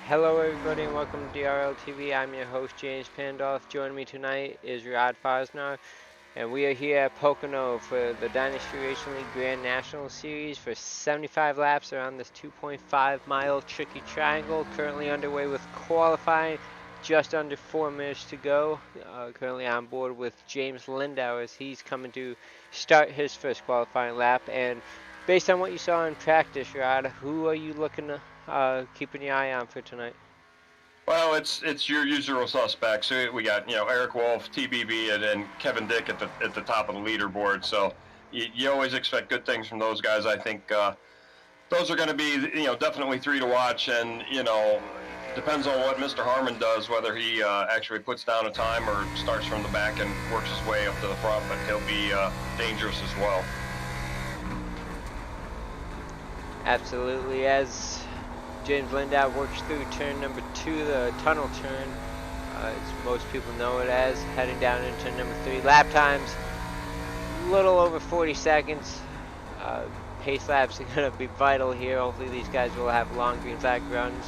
Hello everybody and welcome to DRL TV. I'm your host James Pandolf. Joining me tonight is Rod Fosnar, and we are here at Pocono for the Dynasty Racing League Grand National Series for 75 laps around this 2.5 mile tricky triangle. Currently underway with qualifying, just under 4 minutes to go. Currently on board with James Lindau as he's coming to start his first qualifying lap. And based on what you saw in practice, Rod, who are you looking to keeping your eye on for tonight? Well, it's your usual suspects. We got Eric Wolf, TBB, and Kevin Dick at the top of the leaderboard. So you always expect good things from those guys. I think those are going to be definitely three to watch, and depends on what Mr. Harmon does, whether he actually puts down a time or starts from the back and works his way up to the front. But he'll be dangerous as well. Absolutely. As James Lindau works through turn number 2, the tunnel turn, as most people know it as, heading down into turn number 3. Lap times, a little over 40 seconds. Pace laps are going to be vital here. Hopefully these guys will have long green flag runs.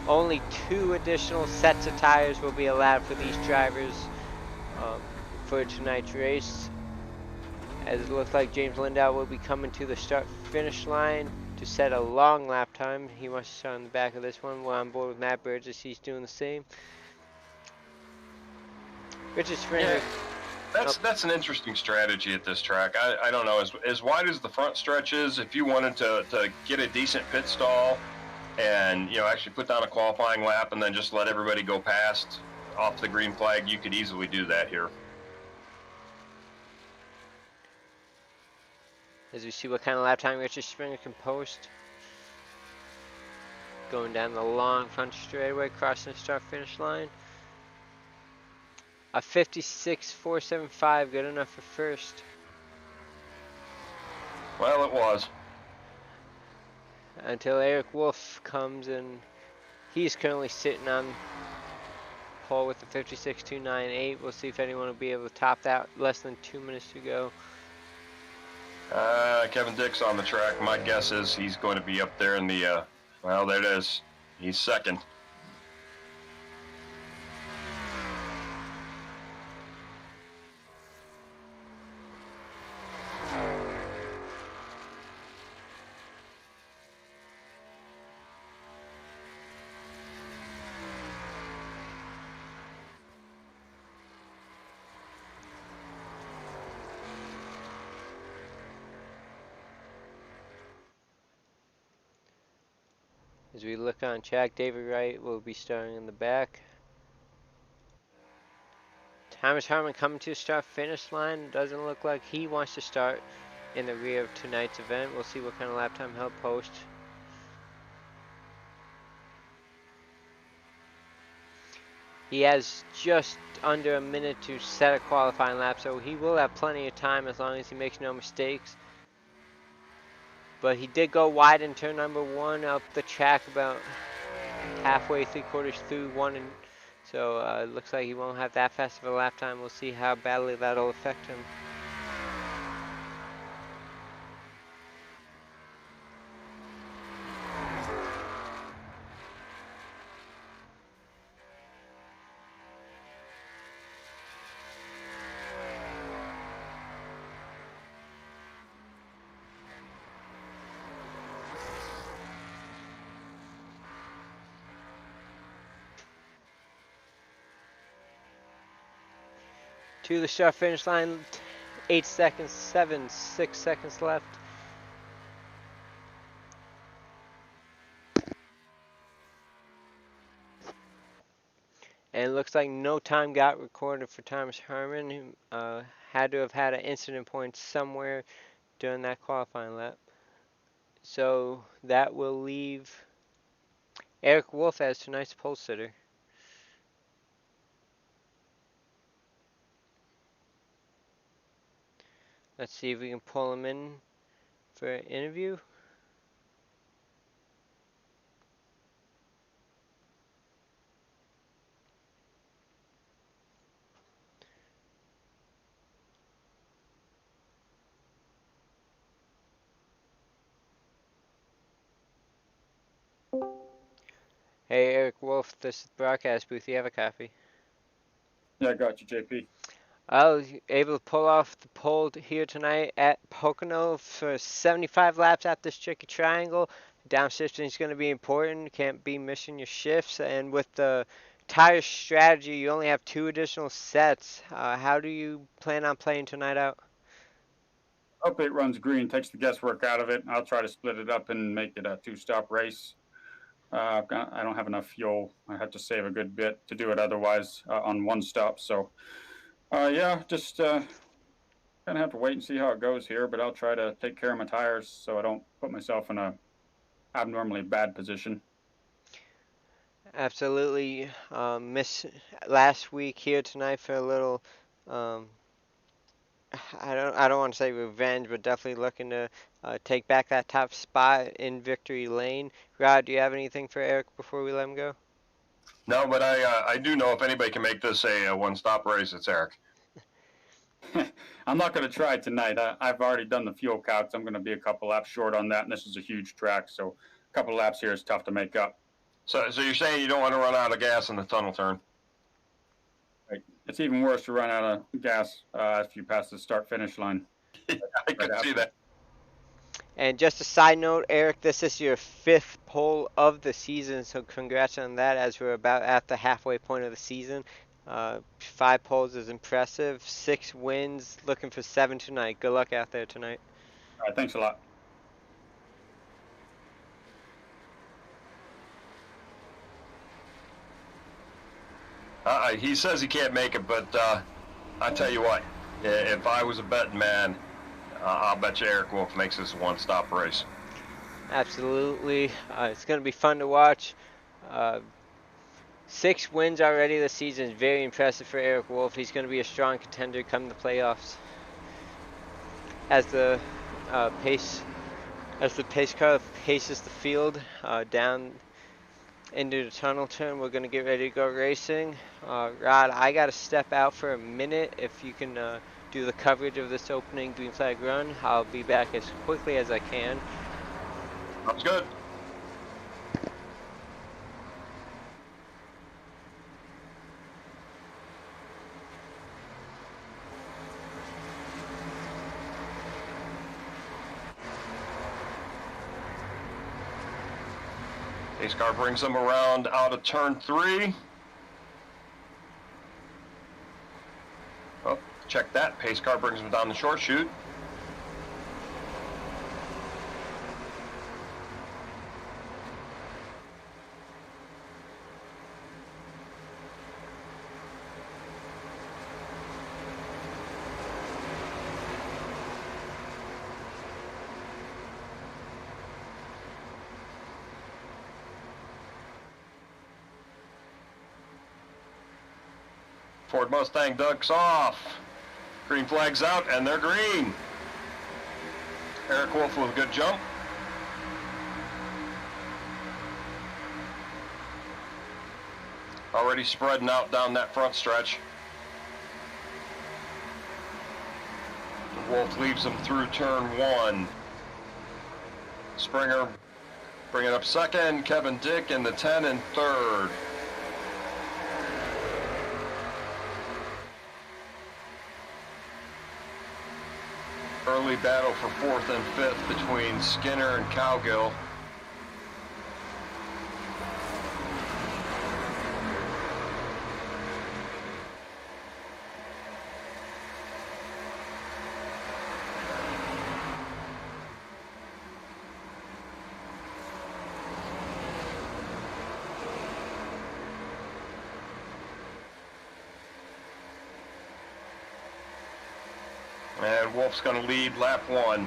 Only 2 additional sets of tires will be allowed for these drivers for tonight's race. As it looks like James Lindau will be coming to the start-finish line to set a long lap time. He wants to start on the back of this one. We're on board with Matt Burgess. He's doing the same. Richard Springer. Yeah, that's an interesting strategy at this track. I don't know, as wide as the front stretch is, if you wanted to get a decent pit stall and actually put down a qualifying lap and then just let everybody go past off the green flag, you could easily do that here. As we see what kind of lap time Richard Springer can post. Going down the long front straightaway, crossing the start-finish line. A 56.475, good enough for first. Well, it was. Until Eric Wolf comes and he's currently sitting on pole with the 56.298. We'll see if anyone will be able to top that. Less than 2 minutes to go. Kevin Dick's on the track. My guess is he's going to be up there in the, well, there it is. He's second. As we look on track, David Wright will be starting in the back. Thomas Harmon coming to the start-finish line. Doesn't look like he wants to start in the rear of tonight's event. We'll see what kind of lap time he'll post. He has just under a minute to set a qualifying lap, so he will have plenty of time as long as he makes no mistakes. But he did go wide in turn number 1 up the track about halfway, 3/4 through 1, and so it looks like he won't have that fast of a lap time. We'll see how badly that'll affect him. To the start finish line, 8 seconds, 6 seconds left. And it looks like no time got recorded for Thomas Harmon, who had to have had an incident point somewhere during that qualifying lap. So that will leave Eric Wolf as tonight's pole sitter. Let's see if we can pull him in for an interview. Hey, Eric Wolf, this is the broadcast booth. You have a copy? Yeah, I got you, JP. I was able to pull off the pole here tonight at Pocono for 75 laps at this tricky triangle. Downshifting is going to be important. Can't be missing your shifts. And with the tire strategy, you only have 2 additional sets. How do you plan on playing tonight out? Hope it runs green, takes the guesswork out of it. I'll try to split it up and make it a 2-stop race. I don't have enough fuel. I have to save a good bit to do it otherwise on 1 stop. So, yeah, just gonna have to wait and see how it goes here. But I'll try to take care of my tires so I don't put myself in a abnormally bad position. Absolutely. Miss last week here tonight for a little. Um, I don't want to say revenge, but definitely looking to take back that top spot in victory lane. Rod, do you have anything for Eric before we let him go? No, but I do know if anybody can make this a one-stop race, it's Eric. I'm not going to try tonight. I've already done the fuel calcs. I'm going to be a couple laps short on that, and this is a huge track, so a couple laps here is tough to make up. So you're saying you don't want to run out of gas in the tunnel turn? Right. It's even worse to run out of gas after you pass the start-finish line. I can see that. And just a side note, Eric, this is your 5th pole of the season, so congrats on that as we're about at the halfway point of the season. 5 poles is impressive. 6 wins, looking for 7 tonight. Good luck out there tonight. All right, thanks a lot. He says he can't make it, but I tell you what, if I was a betting man, I'll bet you Eric Wolf makes this a one-stop race. Absolutely. It's going to be fun to watch. 6 wins already this season is very impressive for Eric Wolf. He's going to be a strong contender come the playoffs. As the pace car paces the field down into the tunnel turn, we're going to get ready to go racing. Rod, I got to step out for a minute. If you can do the coverage of this opening green flag run, I'll be back as quickly as I can. Sounds good. Pace car brings them around out of turn 3. Oh, check that. Pace car brings them down the short chute. Ford Mustang ducks off. Green flag's out, and they're green. Eric Wolf with a good jump. Already spreading out down that front stretch. Wolf leaves them through turn 1. Springer bringing up second. Kevin Dick in the 10 and third. Early battle for 4th and 5th between Skinner and Cowgill. And Wolf's going to lead lap 1.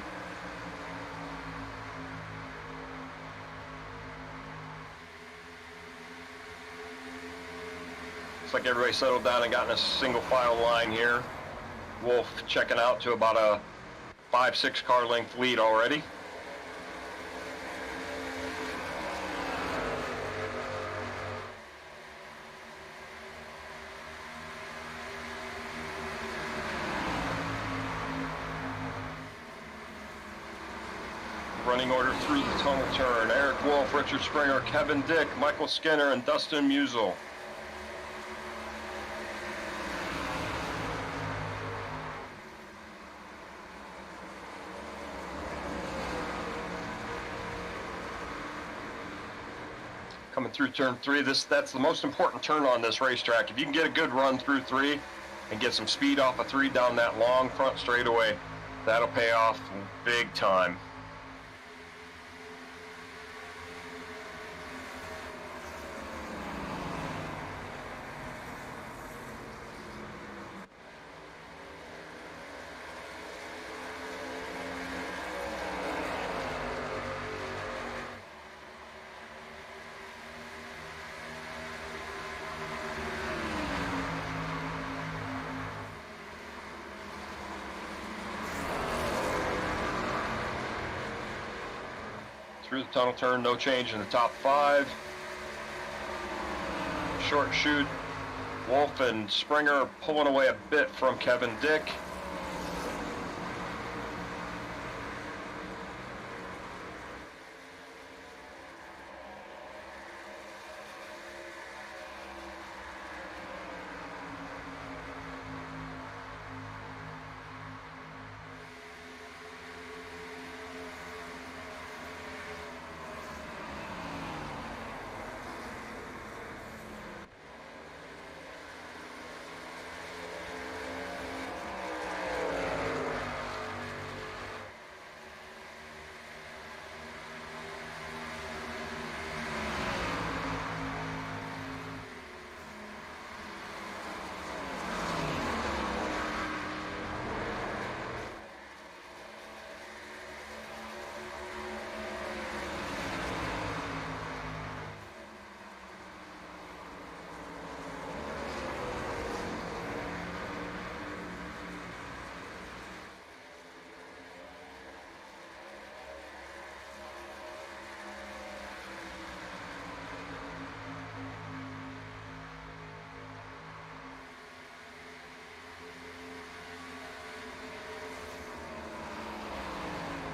Looks like everybody settled down and got in a single file line here. Wolf checking out to about a 5-6 car length lead already. running order through the tunnel turn. Eric Wolf, Richard Springer, Kevin Dick, Michael Skinner, and Dustin Musial. Coming through turn 3, that's the most important turn on this racetrack. If you can get a good run through 3 and get some speed off of 3 down that long front straightaway, that'll pay off big time. Through the tunnel turn, no change in the top 5. Short chute, Wolf and Springer pulling away a bit from Kevin Dick.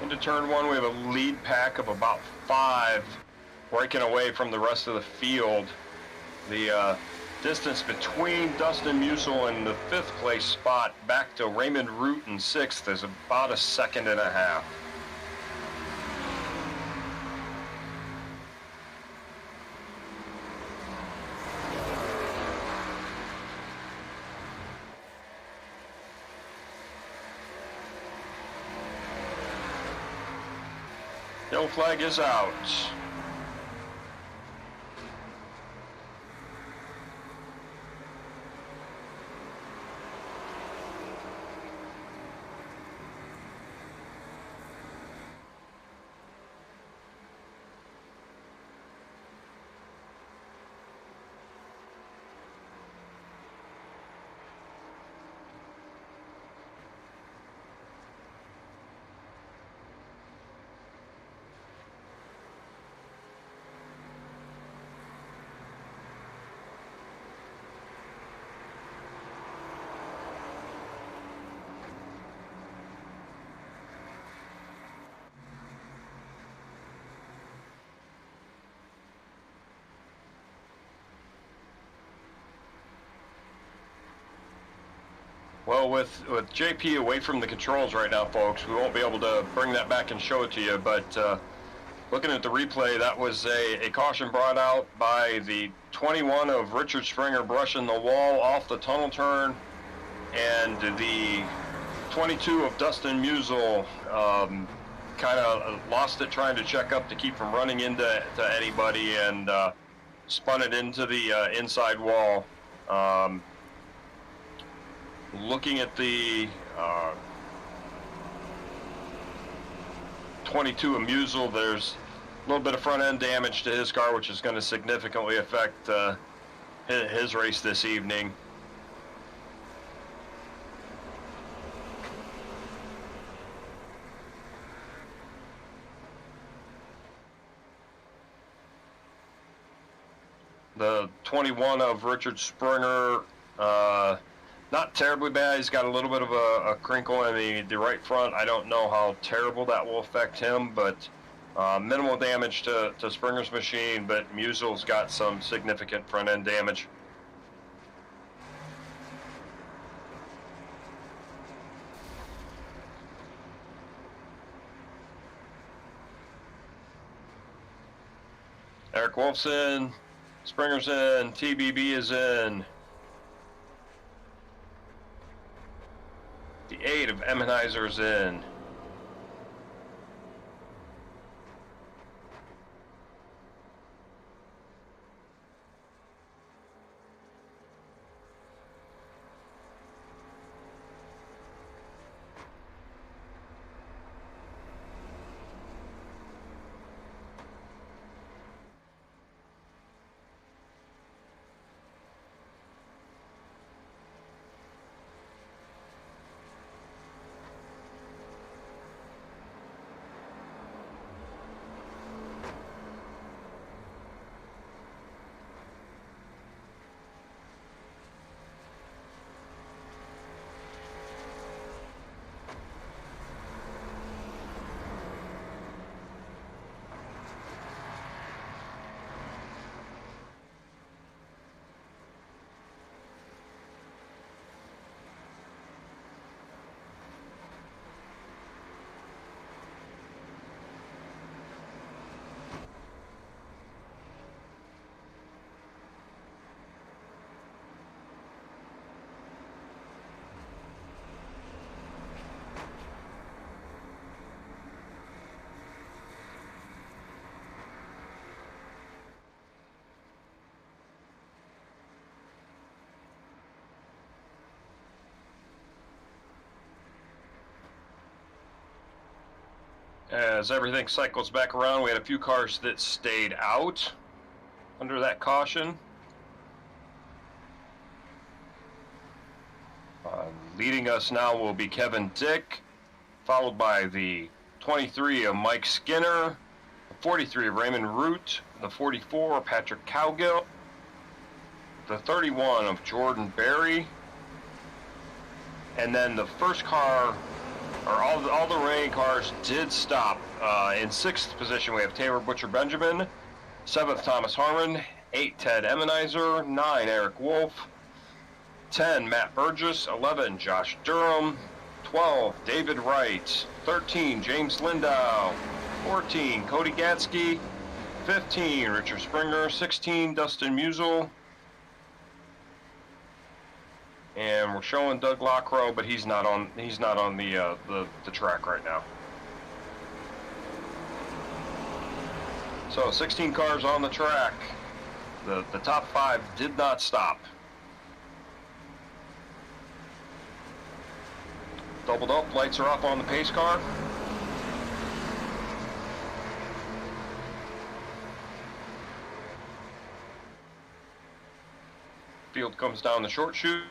Into turn 1, we have a lead pack of about 5 breaking away from the rest of the field. The distance between Dustin Musial and the 5th place spot back to Raymond Root in 6th is about 1.5 seconds. Yellow flag is out. Well, with JP away from the controls right now, folks, we won't be able to bring that back and show it to you, but looking at the replay, that was a caution brought out by the 21 of Richard Springer brushing the wall off the tunnel turn, and the 22 of Dustin Musial kind of lost it trying to check up to keep from running into anybody, and spun it into the inside wall. Looking at the 22 of Musial, there's a little bit of front end damage to his car, which is going to significantly affect his race this evening. The 21 of Richard Springer, not terribly bad. He's got a little bit of a crinkle in the right front. I don't know how terrible that will affect him, but Minimal damage to Springer's machine, but Musel's got some significant front end damage. Eric Wolf's in, Springer's in, TBB is in. The 8 of Emmenheiser's in. As everything cycles back around, we had a few cars that stayed out under that caution. Leading us now will be Kevin Dick, followed by the 23 of Mike Skinner, the 43 of Raymond Root, the 44 of Patrick Cowgill, the 31 of Jordan Berry, and then the first car, or all the remaining cars did stop. In 6th position we have Taylor Butcher Benjamin, 7th Thomas Harmon, 8 Ted Emmenheiser, 9 Eric Wolf, 10 Matt Burgess, 11 Josh Durham, 12 David Wright, 13 James Lindow, 14 Cody Gatsky, 15 Richard Springer, 16 Dustin Musel, and we're showing Doug Lockrow, but he's not on the track right now. So 16 cars on the track. The top 5 did not stop. Doubled up, lights are off on the pace car. Field comes down the short chute.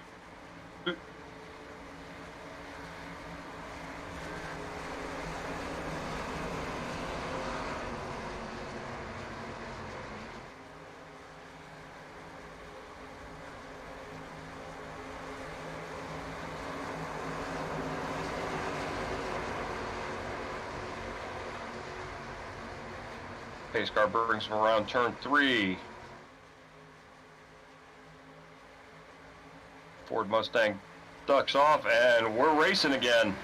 Pace car brings him around turn 3. Ford Mustang ducks off, and we're racing again.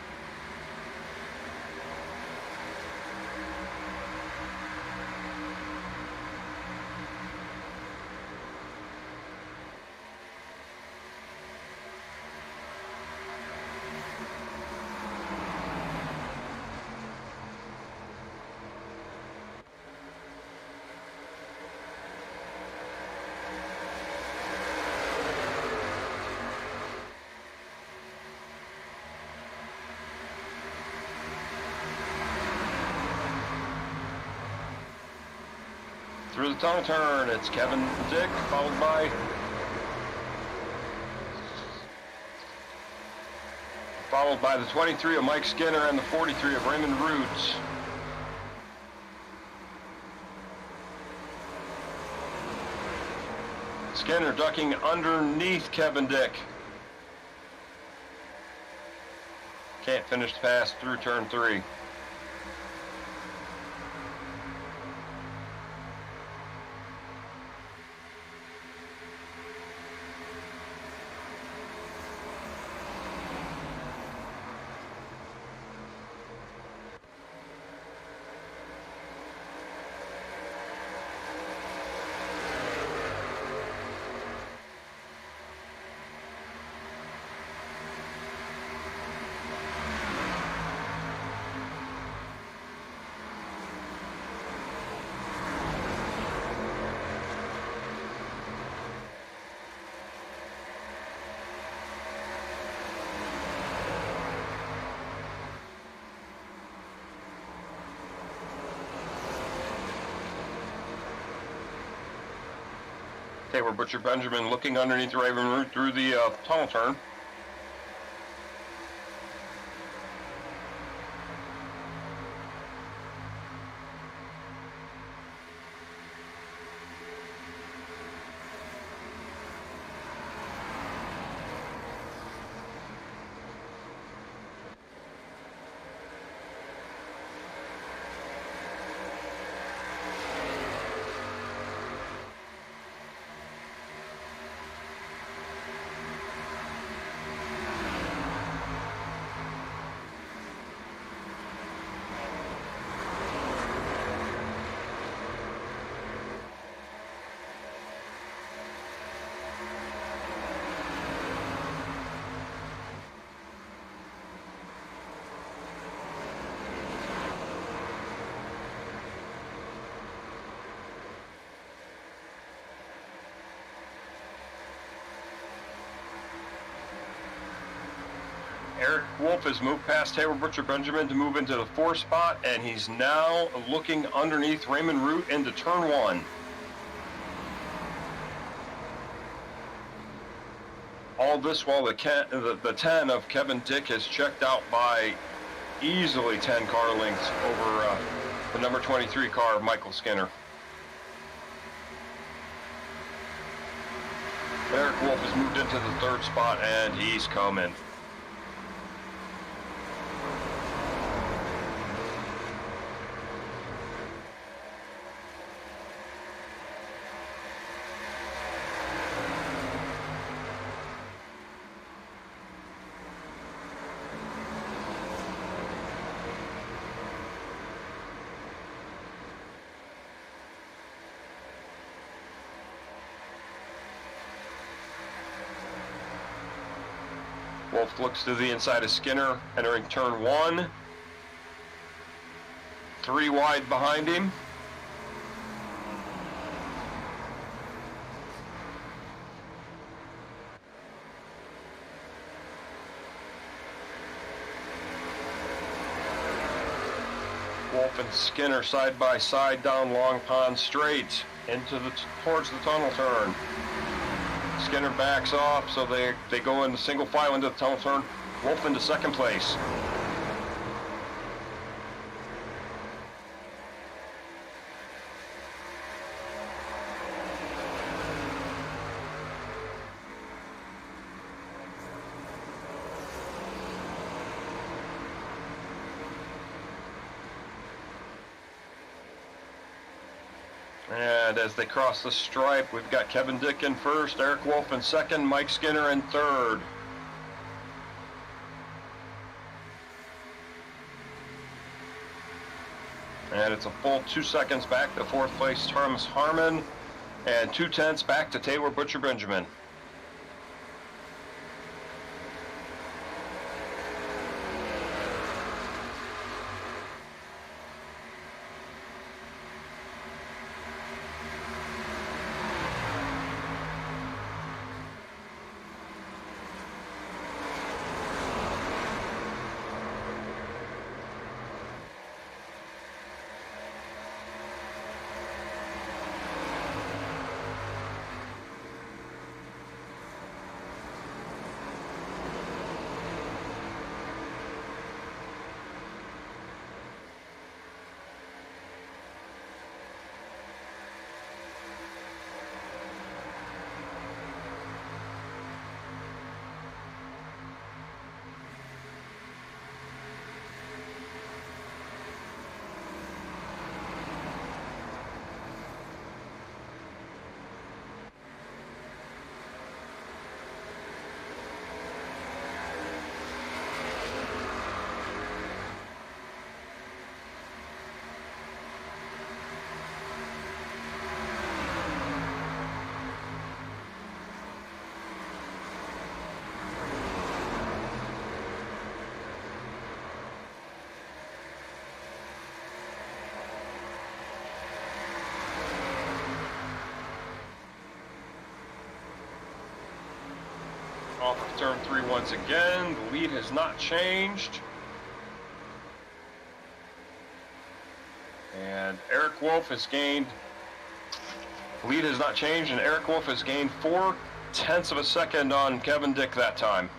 Through the tunnel turn, it's Kevin Dick, followed by the 23 of Mike Skinner and the 43 of Raymond Root. Skinner ducking underneath Kevin Dick. Can't finish the pass through turn 3. Taylor Butcher Benjamin looking underneath the Raven route through the tunnel turn. Eric Wolf has moved past Taylor Butcher Benjamin to move into the 4th spot, and he's now looking underneath Raymond Root into turn 1. All this while the 10 of Kevin Dick is checked out by easily 10 car lengths over the number 23 car of Michael Skinner. Eric Wolf has moved into the 3rd spot, and he's coming. Wolf looks to the inside of Skinner, entering turn 1. 3 wide behind him. Wolf and Skinner side by side down Long Pond Straight into towards the tunnel turn. Skinner backs off, so they go into single file into the tunnel turn. Wolf into 2nd place. And as they cross the stripe, we've got Kevin Dick in 1st, Eric Wolf in 2nd, Mike Skinner in 3rd. And it's a full 2 seconds back to 4th place Thomas Harmon, and 2/10 back to Taylor Butcher Benjamin. Off of turn 3 once again. The lead has not changed. And Eric Wolf has gained Lead has not changed, and Eric Wolf has gained 0.4 of a second on Kevin Dick that time.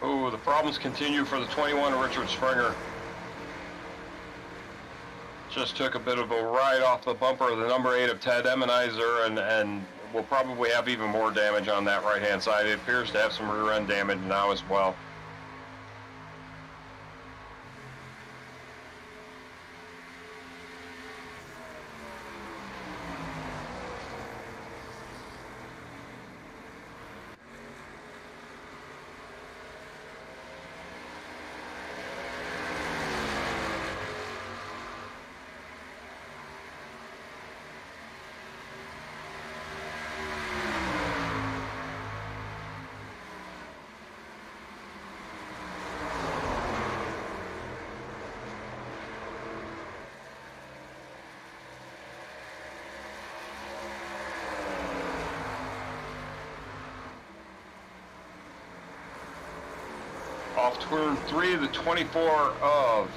Oh, the problems continue for the 21 Richard Springer. Just took a bit of a ride off the bumper of the number 8 of Ted Emenizer, and will probably have even more damage on that right-hand side. It appears to have some rear-end damage now as well. Off turn 3, the 24 of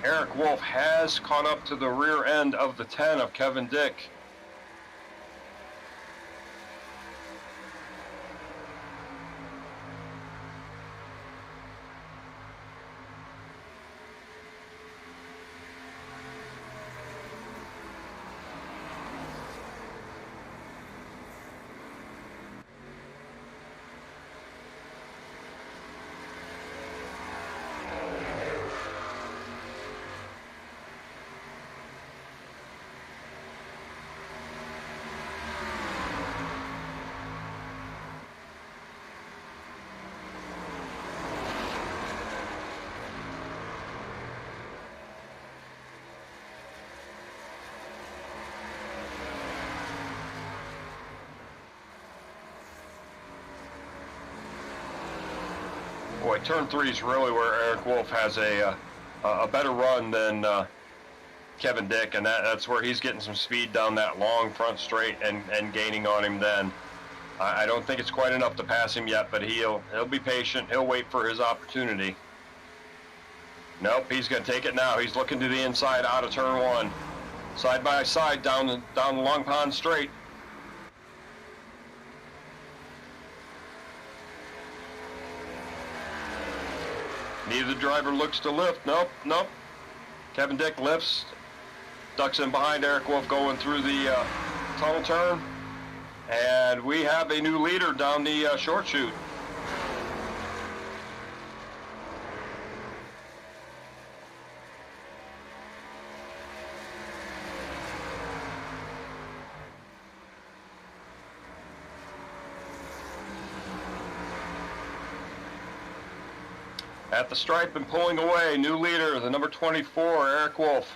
Eric Wolf has caught up to the rear end of the 10 of Kevin Dick. Boy, turn 3 is really where Eric Wolf has a better run than Kevin Dick, and that's where he's getting some speed down that long front straight and gaining on him then. I don't think it's quite enough to pass him yet, but he'll be patient. He'll wait for his opportunity. Nope, he's going to take it now. He's looking to the inside out of turn 1. Side by side down the Long Pond straight. Neither driver looks to lift. Nope. Kevin Dick lifts, ducks in behind Eric Wolf going through the tunnel turn, and we have a new leader down the short chute. At the stripe and pulling away, new leader, the number 24, Eric Wolf.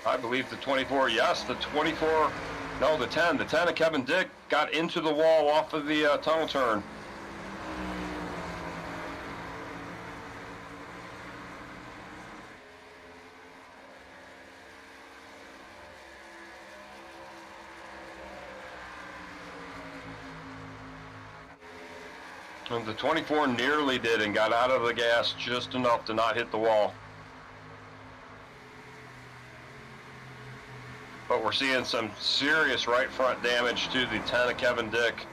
I believe the 24, yes, the 24, no, the 10 of Kevin Dick got into the wall off of the tunnel turn. And the 24 nearly did and got out of the gas just enough to not hit the wall. But we're seeing some serious right front damage to the 10 of Kevin Dick.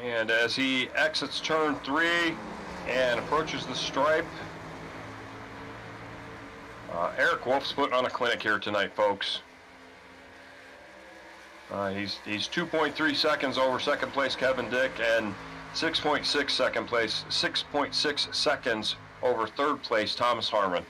And as he exits turn 3 and approaches the stripe, Eric Wolf's putting on a clinic here tonight, folks. He's 2.3 seconds over second place Kevin Dick and 6.6 seconds over third place Thomas Harmon.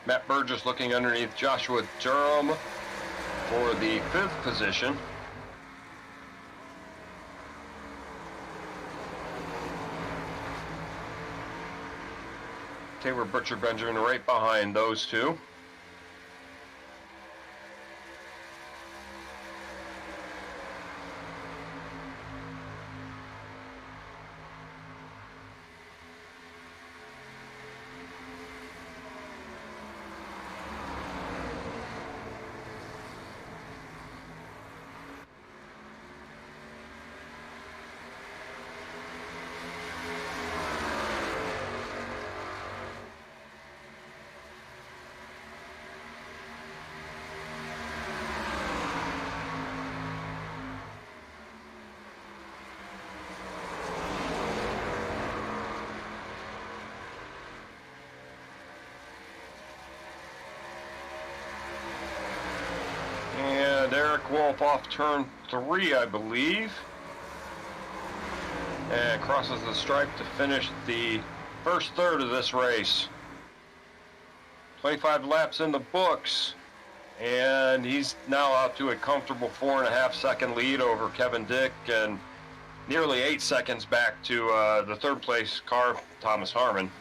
Matt Burgess looking underneath Joshua Durham for the 5th position. Taylor Butcher Benjamin right behind those two. Eric Wolf off turn 3, I believe, and crosses the stripe to finish the first third of this race. 25 laps in the books, and he's now out to a comfortable 4.5-second lead over Kevin Dick and nearly 8 seconds back to the third place car, Thomas Harmon.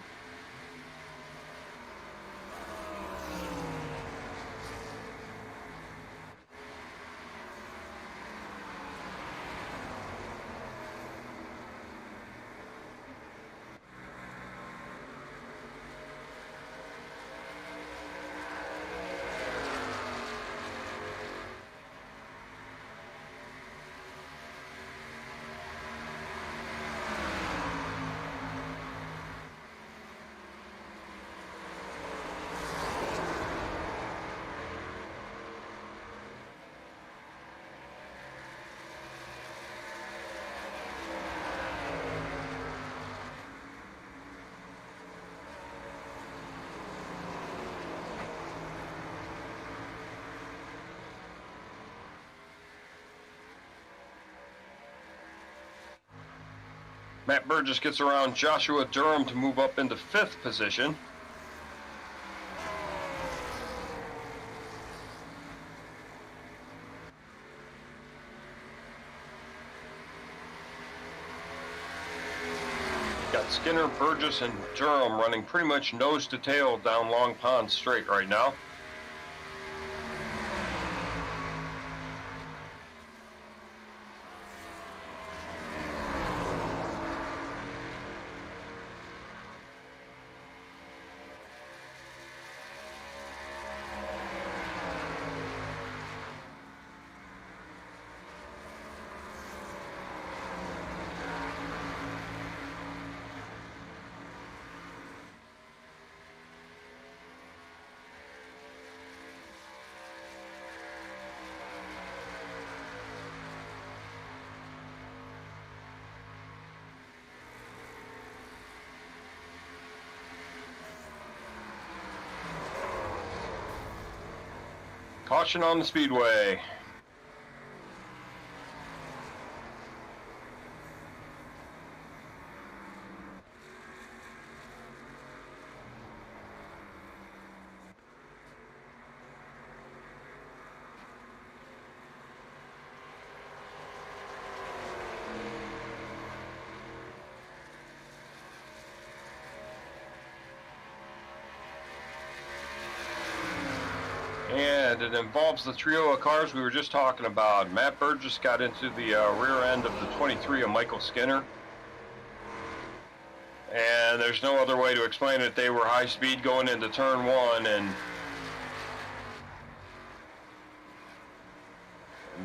Matt Burgess gets around Joshua Durham to move up into 5th position. Got Skinner, Burgess, and Durham running pretty much nose to tail down Long Pond Straight right now. Caution on the speedway. And it involves the trio of cars we were just talking about. Matt Burgess got into the rear end of the 23 of Michael Skinner. And there's no other way to explain it. They were high speed going into turn 1, and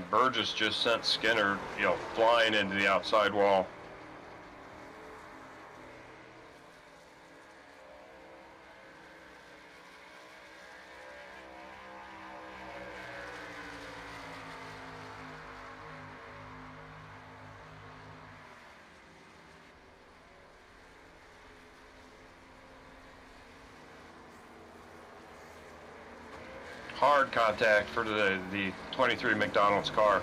Burgess just sent Skinner, flying into the outside wall. Hard contact for the 23 McDonald's car.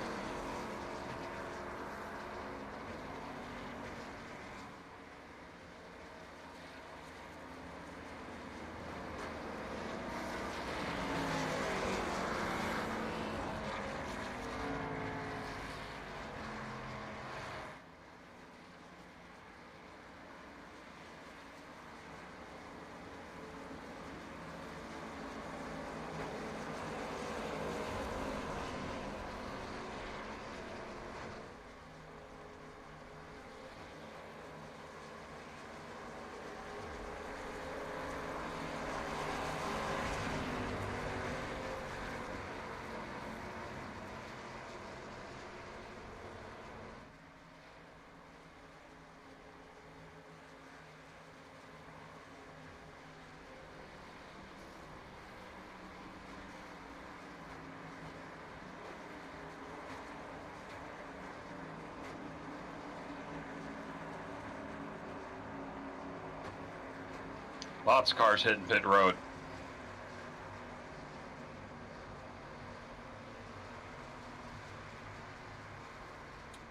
Lots of cars hitting pit road.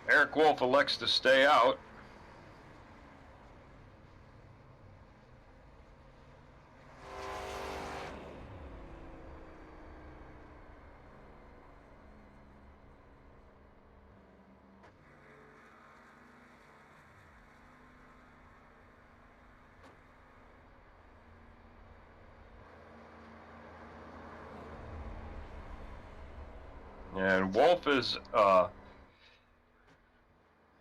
Eric Wolf elects to stay out. And Wolf is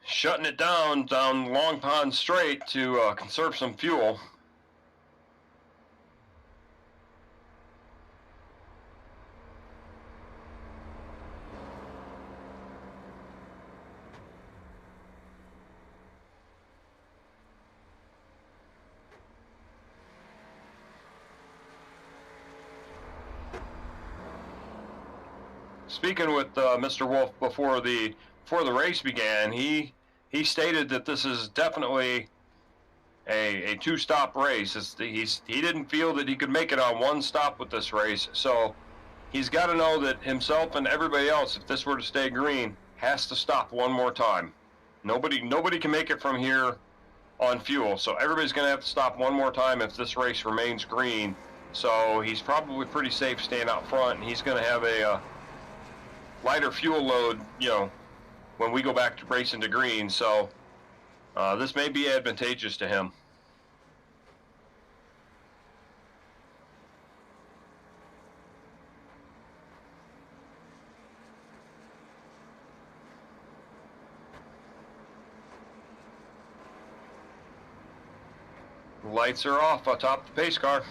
shutting it down Long Pond Straight to conserve some fuel. Speaking with Mr. Wolf before the race began, he stated that this is definitely a two-stop race. He didn't feel that he could make it on one stop with this race, so he's got to know that himself and everybody else, if this were to stay green, has to stop one more time. Nobody can make it from here on fuel. So everybody's going to have to stop one more time if this race remains green. So he's probably pretty safe staying out front, and he's going to have a lighter fuel load, you know, when we go back to racing to green. So this may be advantageous to him. Lights are off atop the pace car.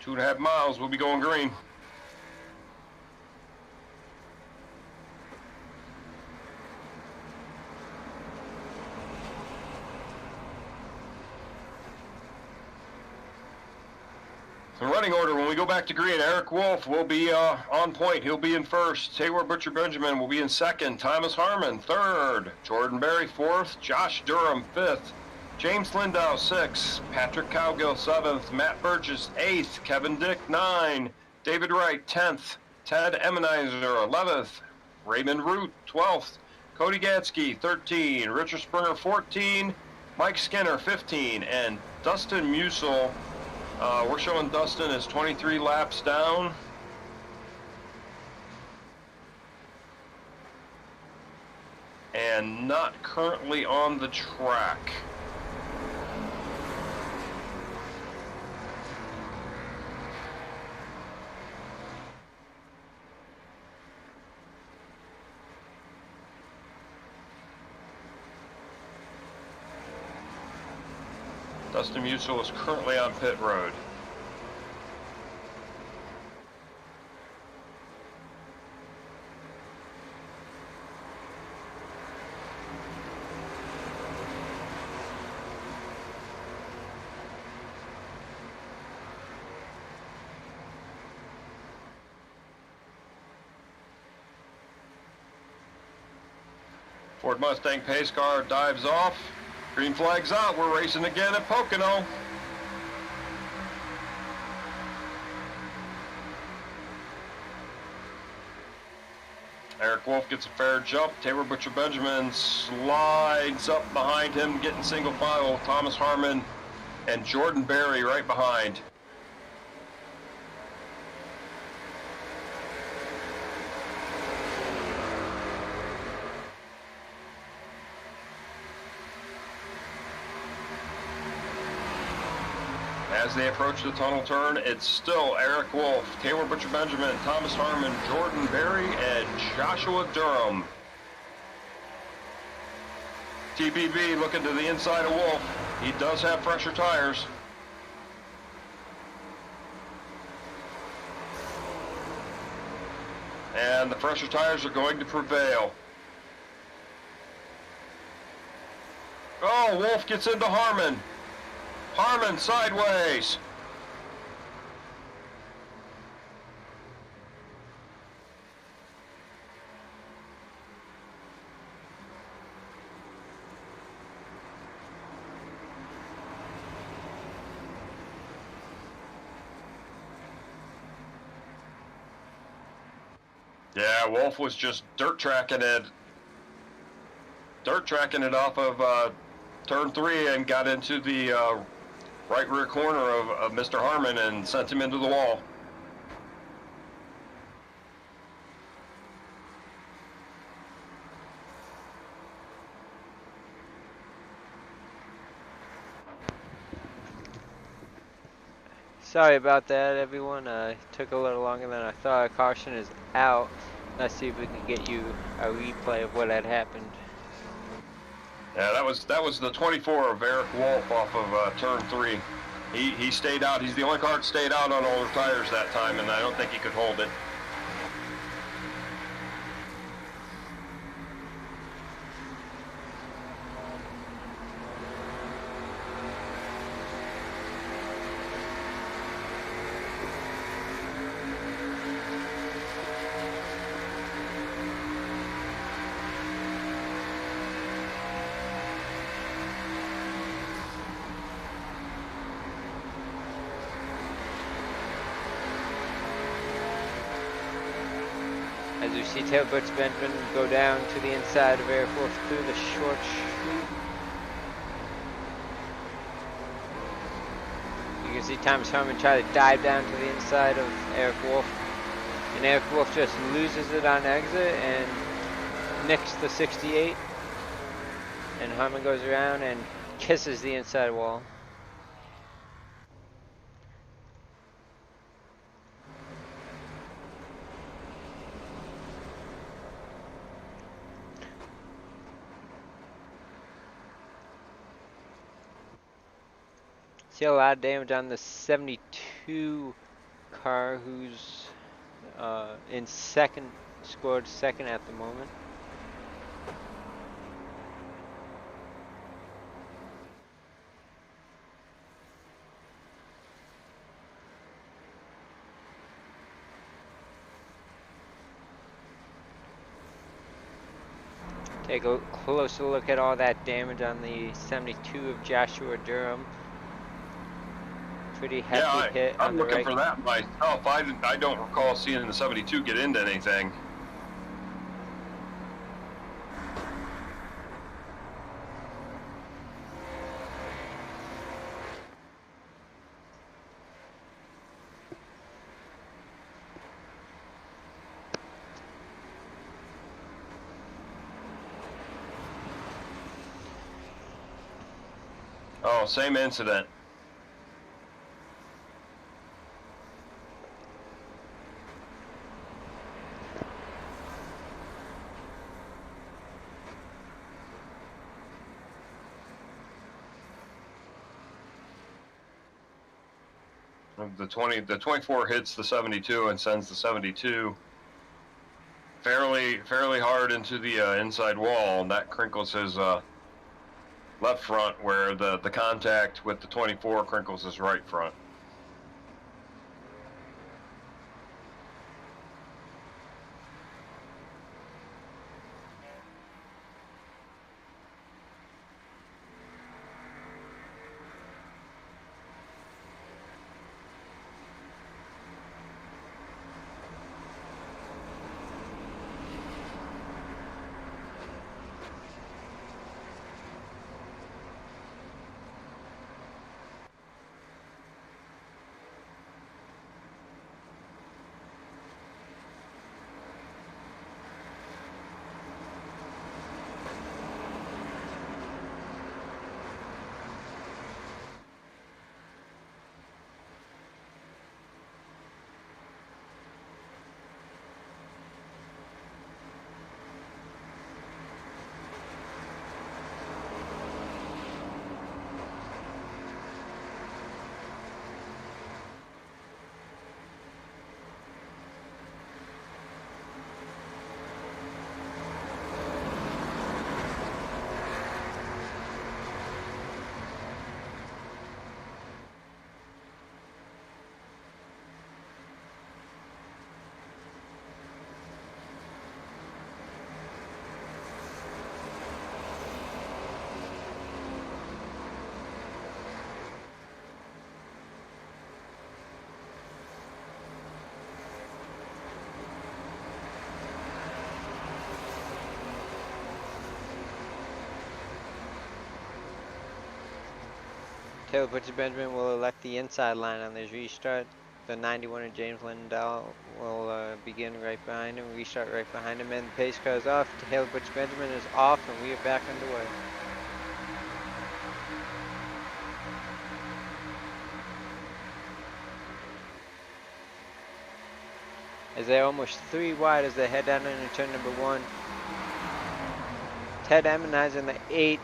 Two and a half miles, we'll be going green. In running order, when we go back to green, Eric Wolf will be on point. He'll be in first. Taylor Butcher Benjamin will be in second. Thomas Harmon, third. Jordan Berry, fourth. Josh Durham, fifth. James Lindow, sixth. Patrick Cowgill, seventh. Matt Burgess, eighth. Kevin Dick, 9. David Wright, 10th. Ted Emmenizer, 11th. Raymond Root, 12th. Cody Gatsky, 13. Richard Springer, 14. Mike Skinner, 15. And Dustin Musil, we're showing Dustin is 23 laps down. And not currently on the track. Dustin Musil is currently on pit road. Ford Mustang pace car dives off. Green flag's out. We're racing again at Pocono. Eric Wolf gets a fair jump. Taylor Butcher Benjamin slides up behind him, getting single file. Thomas Harmon and Jordan Berry right behind. As they approach the tunnel turn, it's still Eric Wolf, Taylor Butcher Benjamin, Thomas Harmon, Jordan Berry, and Joshua Durham. TBB looking to the inside of Wolf. He does have fresher tires. And the fresher tires are going to prevail. Oh, Wolf gets into Harmon. Harmon sideways. Yeah, Wolf was just dirt tracking it off of turn 3 and got into the right rear corner of Mr. Harmon and sent him into the wall. Sorry about that, everyone. Took a little longer than I thought. Caution is out. Let's see if we can get you a replay of what had happened. Yeah, that was the 24 of Eric Wolf off of turn 3. He stayed out. He's the only car that stayed out on older tires that time, and I don't think he could hold it. As we see Taylor Butch Benjamin go down to the inside of Eric Wolf through the short chute. You can see Thomas Harmon try to dive down to the inside of Eric Wolf. And Eric Wolf just loses it on exit and nicks the 68. And Harmon goes around and kisses the inside wall. See a lot of damage on the 72 car, who's in second, scored second at the moment. Take a closer look at all that damage on the 72 of Joshua Durham. Pretty hefty hit on I'm the looking right. for that myself. I don't recall seeing the 72 get into anything. Oh, same incident. The 24 hits the 72 and sends the 72 fairly hard into the inside wall, and that crinkles his left front, where the contact with the 24 crinkles his right front. Taylor Butcher Benjamin will elect the inside line on this restart. The 91 of James Lindahl will begin right behind him, restart right behind him, and the pace car is off. Taylor Butcher Benjamin is off, and we are back underway. As they're almost 3 wide as they head down into turn number 1. Ted Emmenizer in the 8.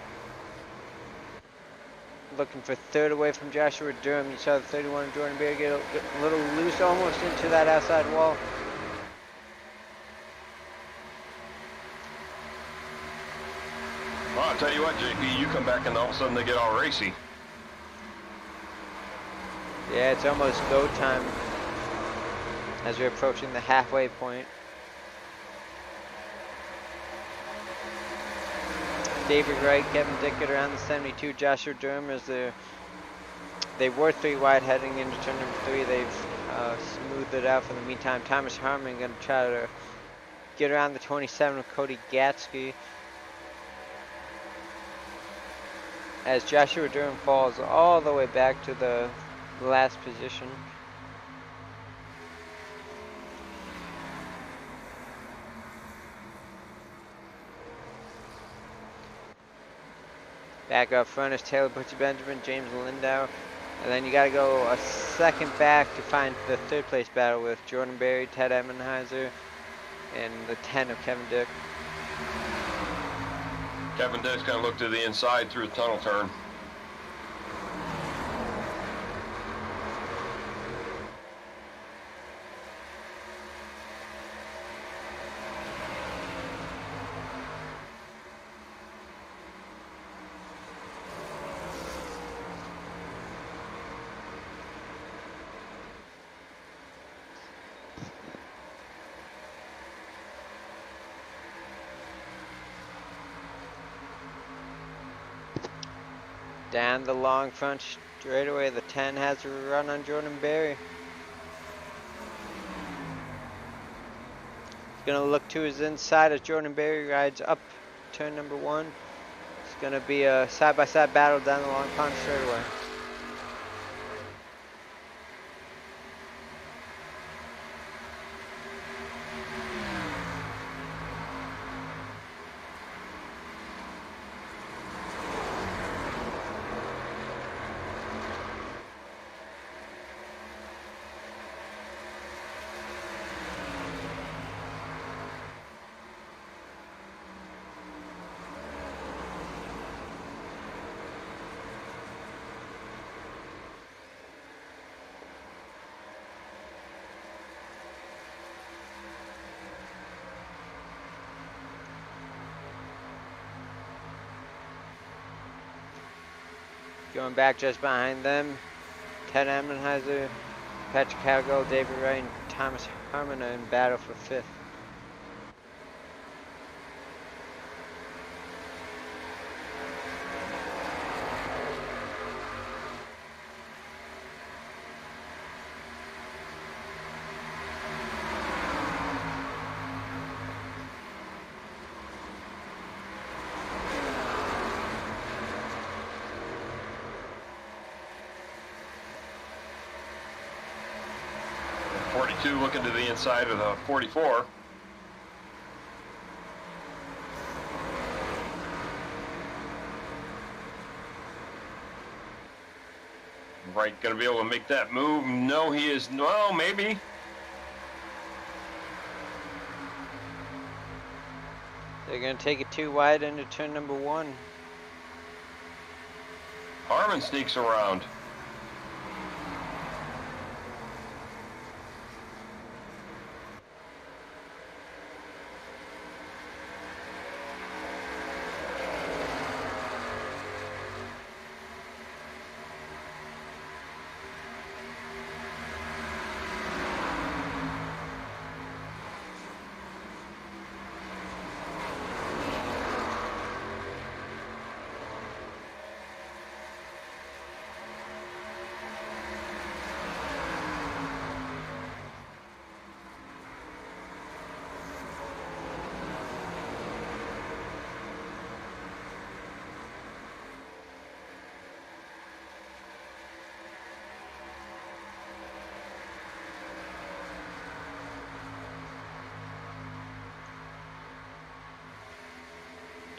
Looking for third away from Joshua Durham. You saw the 31 of Jordan Beer get a little loose almost into that outside wall. Well, I'll tell you what, JP, you come back and all of a sudden they get all racy. Yeah, it's almost go time as we're approaching the halfway point. David Wright, Kevin Dickett around the 72. Joshua Durham as they were 3 wide heading into turn number 3. They've smoothed it out for the meantime. Thomas Harmon going to try to get around the 27 of Cody Gatsky. As Joshua Durham falls all the way back to the last position. Back up front is Taylor Butcher Benjamin, James Lindau. And then you got to go a second back to find the third place battle with Jordan Berry, Ted Emenheiser, and the 10 of Kevin Dick. Kevin Dick's going to look to the inside through the tunnel turn. Down the long front straightaway, the 10 has a run on Jordan Berry. He's gonna look to his inside as Jordan Berry rides up turn number 1. It's gonna be a side-by-side battle down the long pond straightaway. Going back just behind them, Ted Emenheiser, Patrick Cowgill, David Wright, and Thomas Harmon are in battle for 5th. Looking to the inside of the 44. Wright going to be able to make that move? No, he is. Well, maybe. They're going to take it too wide into turn number 1. Harmon sneaks around.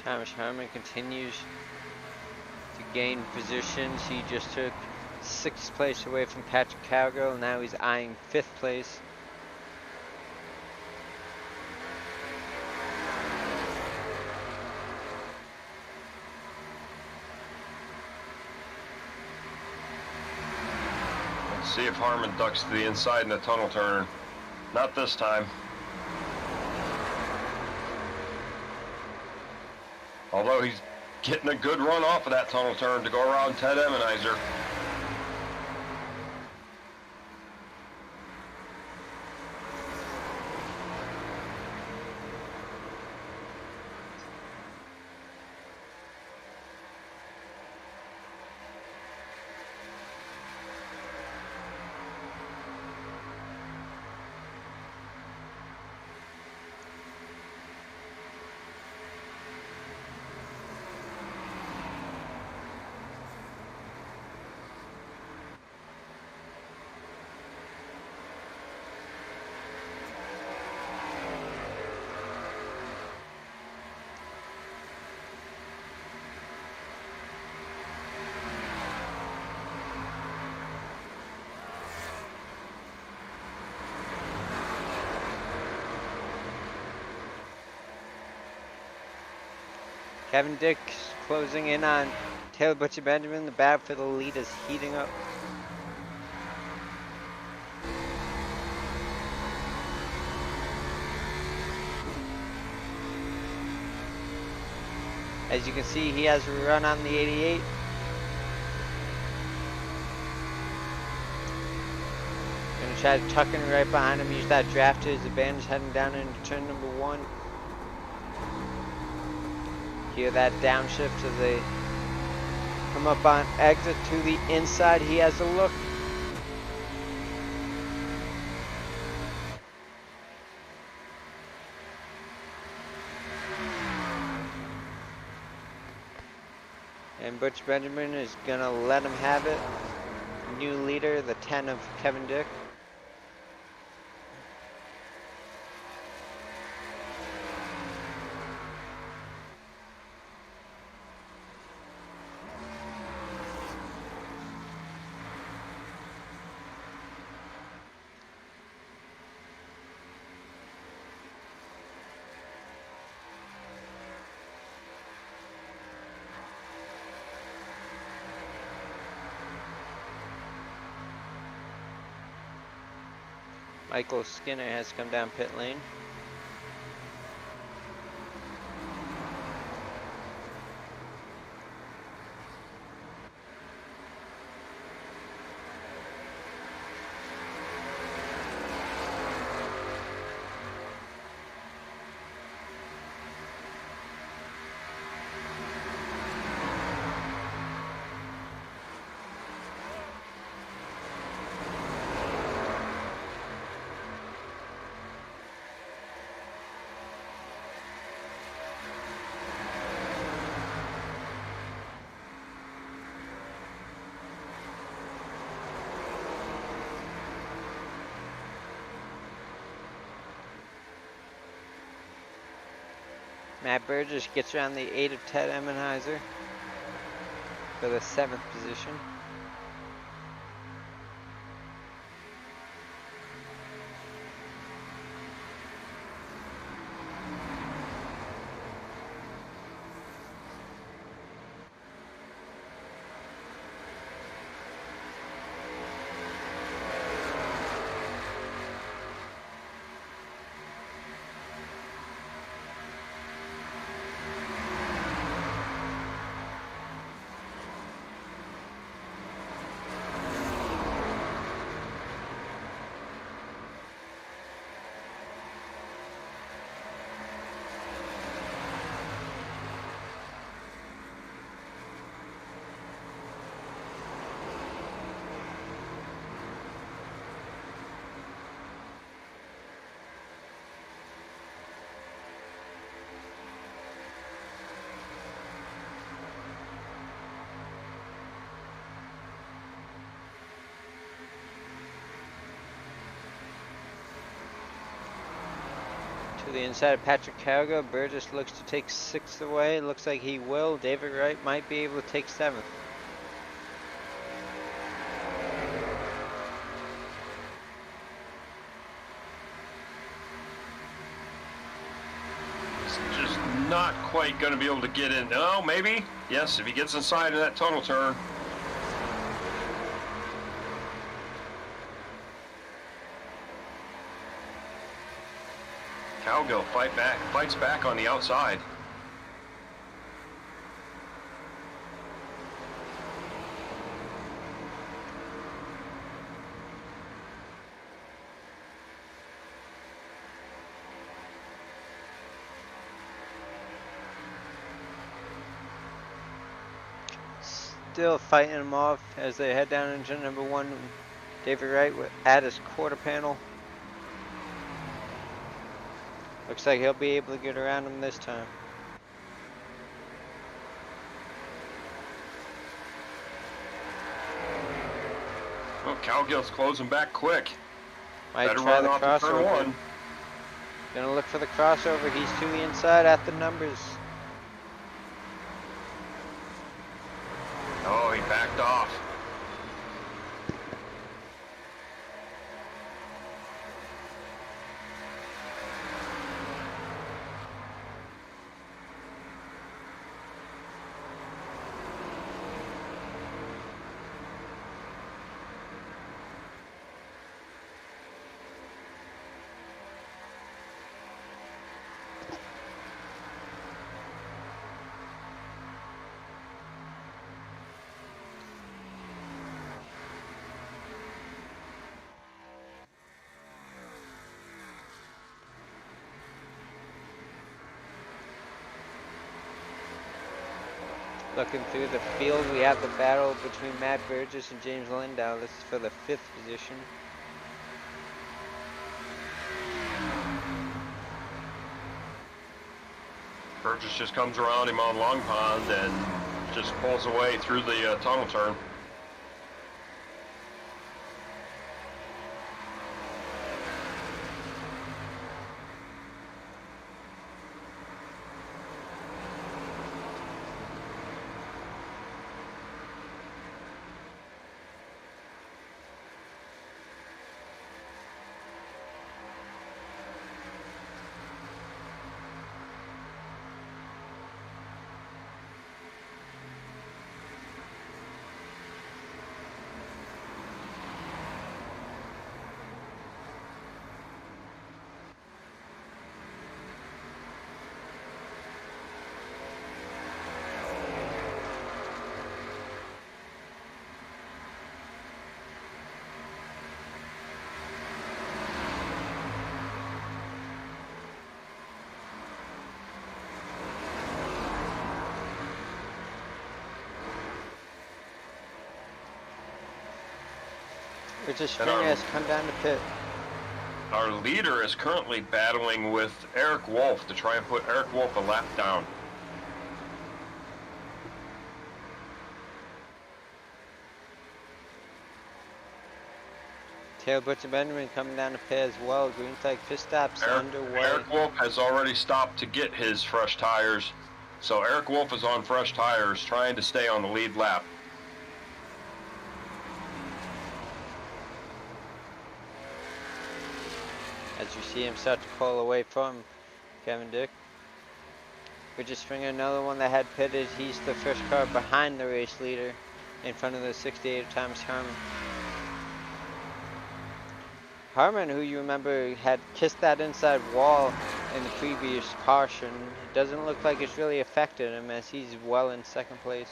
Thomas Harmon continues to gain positions. He just took 6th place away from Patrick Cowgill. Now he's eyeing 5th place. Let's see if Harmon ducks to the inside in the tunnel turn. Not this time. Although he's getting a good run off of that tunnel turn to go around Ted Emenheiser. Kevin Dick closing in on Taylor Butcher Benjamin. The battle for the lead is heating up. As you can see, he has a run on the 88. Gonna try to tuck in right behind him, use that draft to his advantage, heading down into turn number 1. Hear that downshift as they come up on exit to the inside. He has a look. And Butch Benjamin is gonna let him have it. New leader, the 10 of Kevin Dick. Michael Skinner has come down pit lane. Matt Burgess gets around the 8 of Ted Emenheiser for the 7th position. To the inside of Patrick Calgo, Burgess looks to take 6th away. Looks like he will. David Wright might be able to take 7th. It's just not quite going to be able to get in. Oh, maybe. Yes, if he gets inside of that tunnel turn. Calgill fights back on the outside. Still fighting him off as they head down into number 1. David Wright at his quarter panel. Looks like he'll be able to get around him this time. Well, Calgill's closing back quick. Might Better try run the off of turn crossover. 1. Gonna look for the crossover. He's to the inside at the numbers. Oh, he backed off. Looking through the field, we have the battle between Matt Burgess and James Lindow. This is for the 5th position. Burgess just comes around him on Long Pond and just pulls away through the tunnel turn. Richard Springer has come down to pit. Our leader is currently battling with Eric Wolf to try and put Eric Wolf a lap down. Taylor Butcher Benjamin coming down to pit as well. Green flag pit stops underway. Eric Wolf has already stopped to get his fresh tires. So Eric Wolf is on fresh tires trying to stay on the lead lap. As you see him start to pull away from Kevin Dick. Richard Springer, another one that had pitted. He's the first car behind the race leader in front of the 68 of Thomas Harmon. Harmon, who you remember had kissed that inside wall in the previous caution, it doesn't look like it's really affected him as he's well in 2nd place.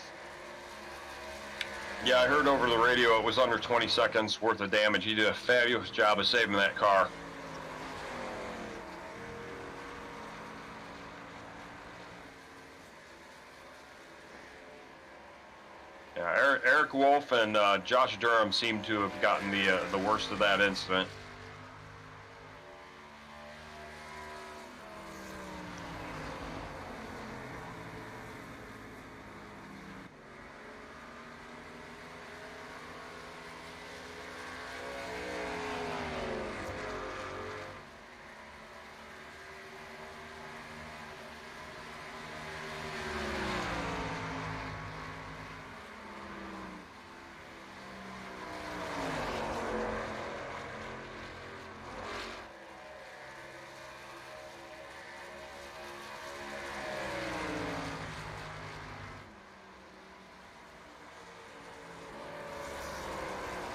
Yeah, I heard over the radio it was under 20 seconds worth of damage. He did a fabulous job of saving that car. Yeah, Eric Wolf and Josh Durham seem to have gotten the worst of that incident.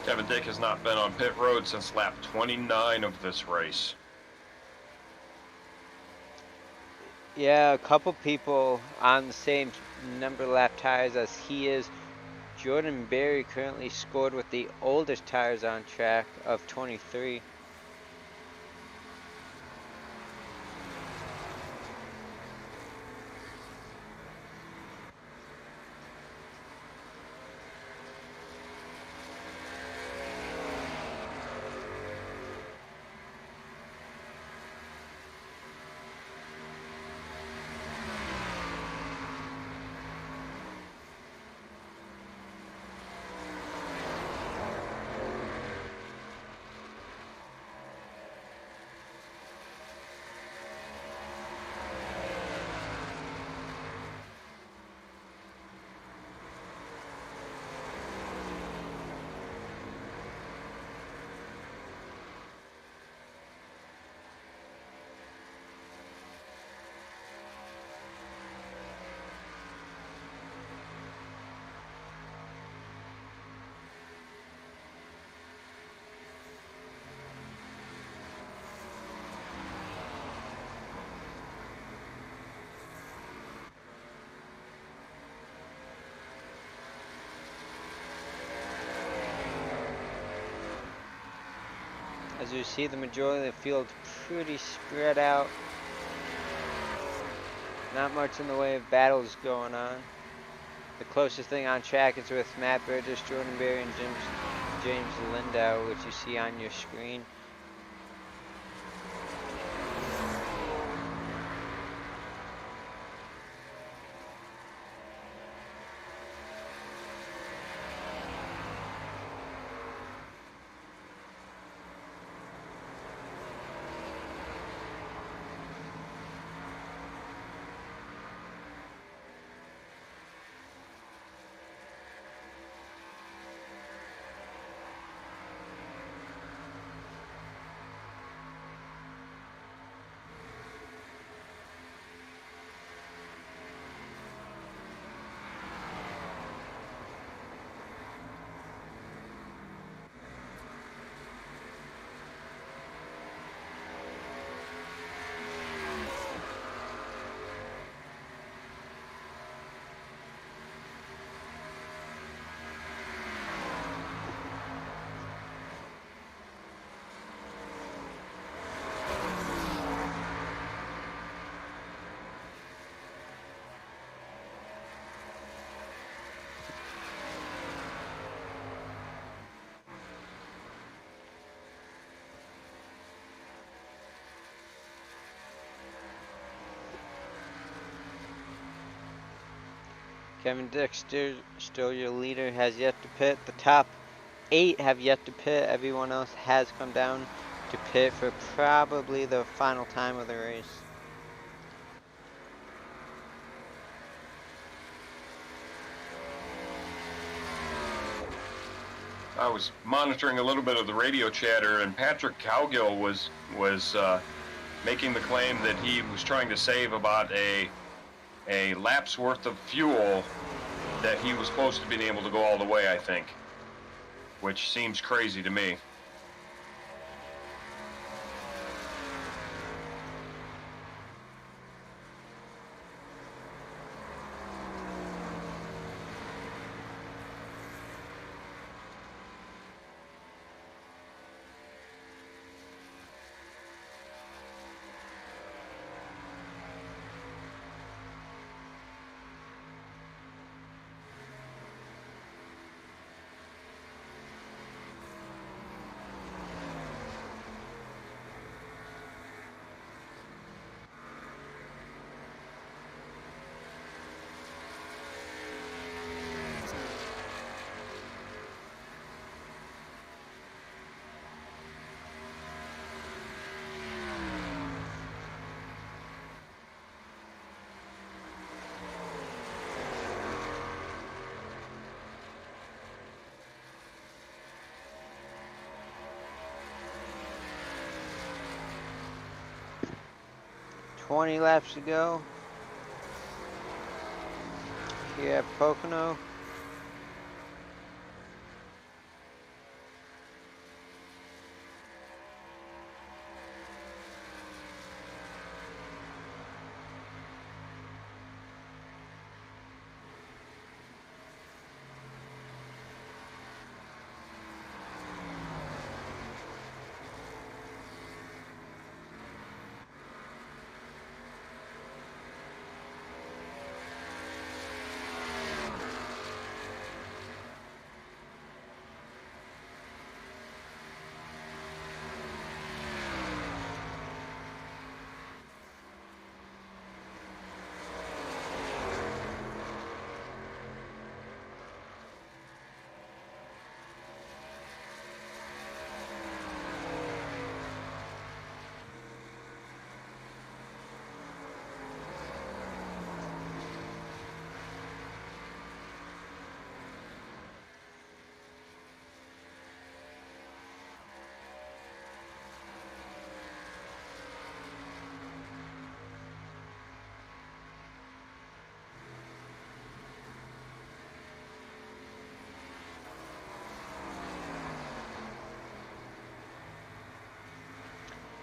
Kevin Dick has not been on pit road since lap 29 of this race. Yeah, a couple people on the same number lap tires as he is. Jordan Berry currently scored with the oldest tires on track of 23. As you see, the majority of the field pretty spread out. Not much in the way of battles going on. The closest thing on track is with Matt Burgess, Jordan Berry, and James Lindau, which you see on your screen. Kevin Dick, still your leader, has yet to pit. The top 8 have yet to pit. Everyone else has come down to pit for probably the final time of the race. I was monitoring a little bit of the radio chatter, and Patrick Cowgill was making the claim that he was trying to save about a lap's worth of fuel, that he was close to being able to go all the way, I think, which seems crazy to me. $20 laps to go here at Pocono.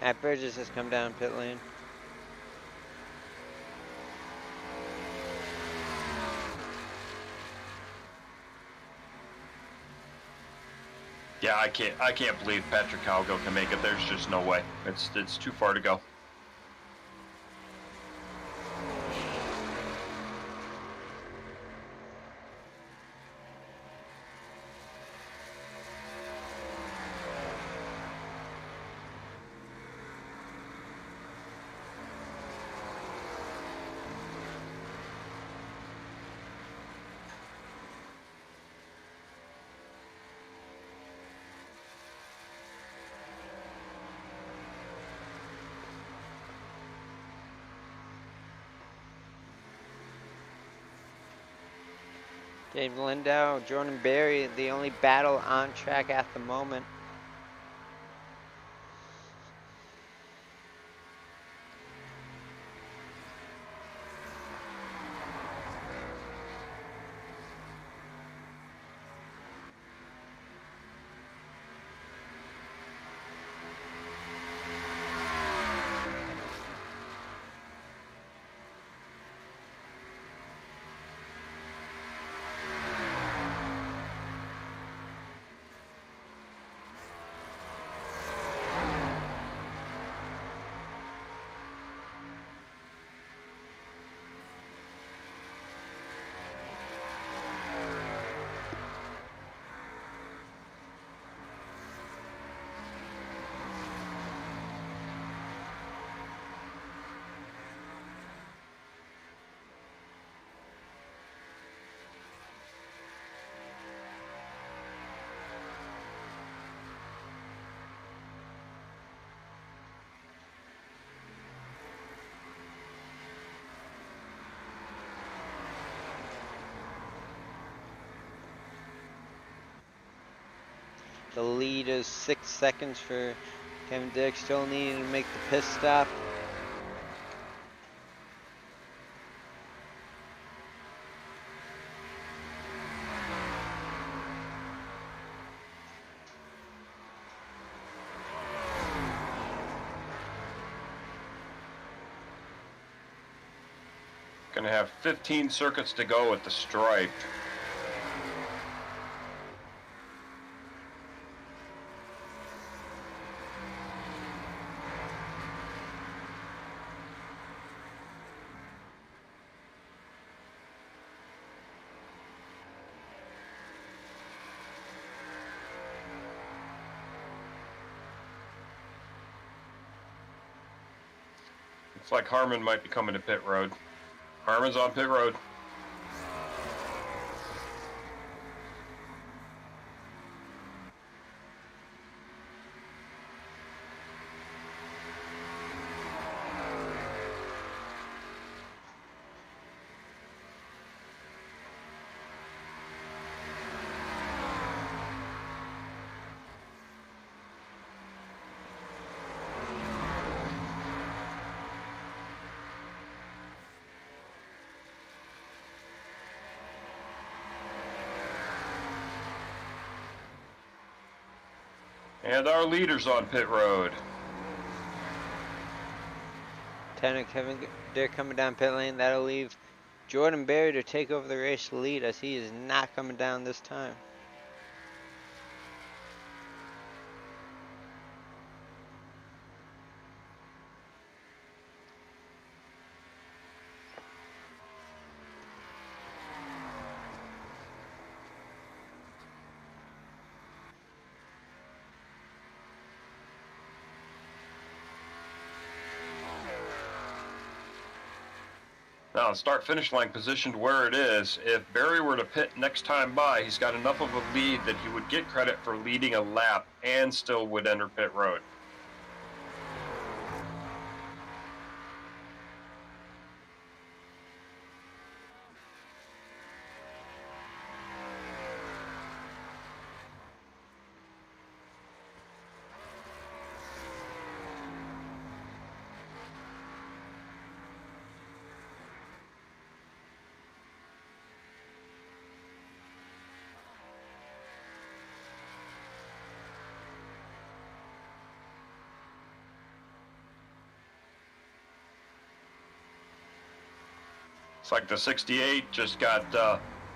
Matt Burgess has come down pit lane. Yeah, I can't believe Patrick Cowgill can make it. There's just no way. It's too far to go. James Lindau, Jordan Berry, the only battle on track at the moment. The lead is 6 seconds for Kevin Dick, still needing to make the pit stop. Gonna have 15 circuits to go at the stripe. Looks like Harmon might be coming to pit road. Harmon's on pit road. And our leader's on pit road. Tanner Kevin Dick coming down pit lane. That'll leave Jordan Berry to take over the race lead, as he is not coming down this time. Now, start-finish line positioned where it is. If Barry were to pit next time by, he's got enough of a lead that he would get credit for leading a lap and still would enter pit road. It's like the 68 just got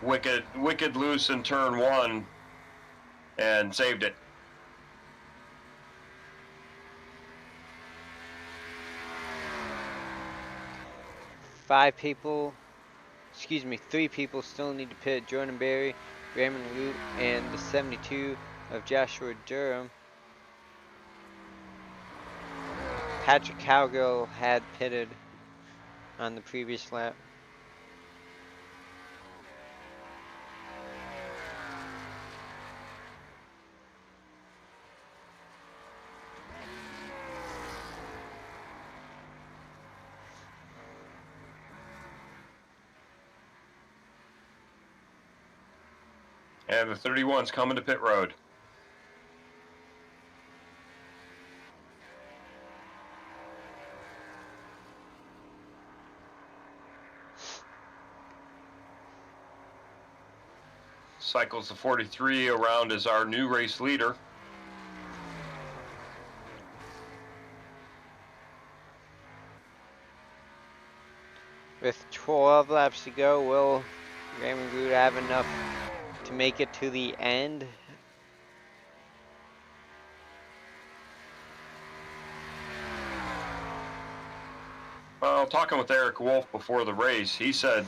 wicked loose in turn one and saved it. Three people still need to pit: Jordan Berry, Raymond Root, and the 72 of Joshua Durham. Patrick Cowgill had pitted on the previous lap. And the 31's coming to pit road. Cycles the 43 around as our new race leader. With 12 laps to go, will Raymond Groot have enough to make it to the end? Well, talking with Eric Wolf before the race, he said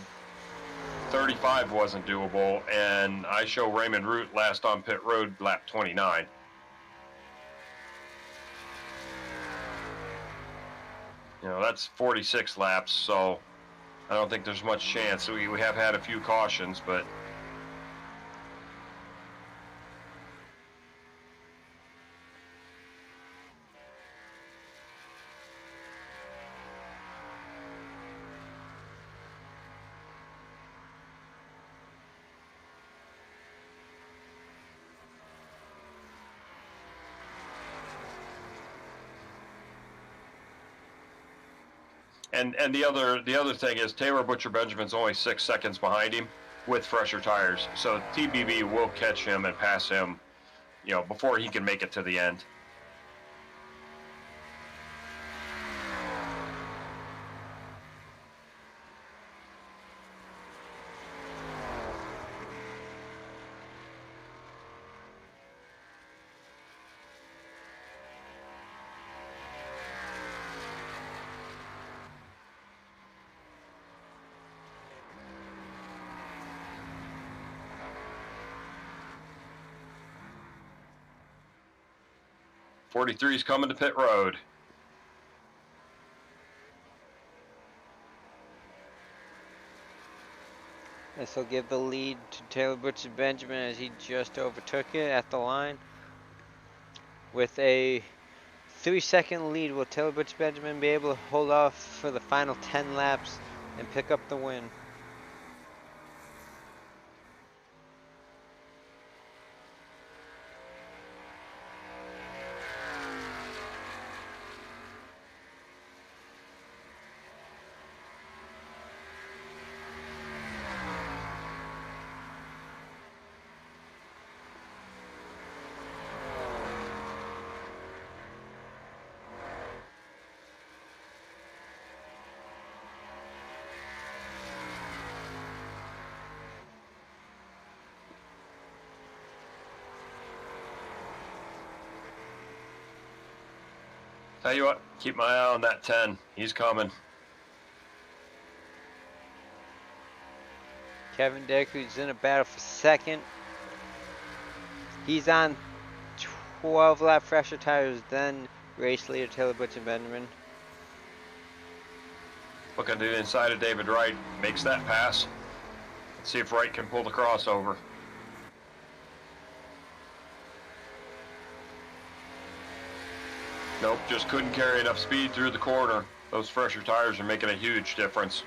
35 wasn't doable, and I show Raymond Root last on pit road lap 29. You know, that's 46 laps, so I don't think there's much chance. We have had a few cautions, but and the other thing is Taylor Butcher Benjamin's only 6 seconds behind him with fresher tires, so TBB will catch him and pass him, you know, before he can make it to the end. '43's coming to pit road. This will give the lead to Taylor Butcher Benjamin as he just overtook it at the line. With a 3-second lead, will Taylor Butcher Benjamin be able to hold off for the final 10 laps and pick up the win? Tell you what, keep my eye on that 10. He's coming. Kevin Dick, who's in a battle for second. He's on 12 lap fresher tires than race leader Taylor Butcher Benjamin. Looking to the inside of David Wright. Makes that pass. Let's see if Wright can pull the crossover. Nope, just couldn't carry enough speed through the corner. Those fresher tires are making a huge difference.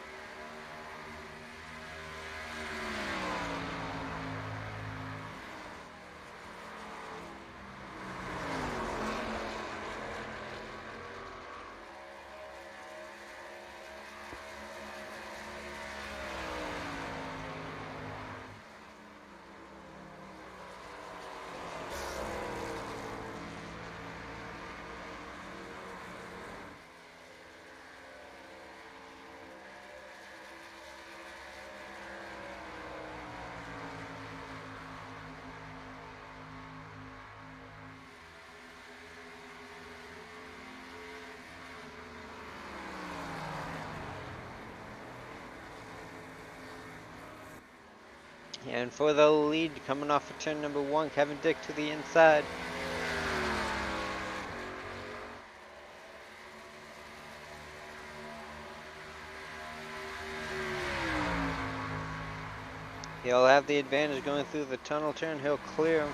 And for the lead, coming off of turn number 1, Kevin Dick to the inside. He'll have the advantage going through the tunnel turn. He'll clear him.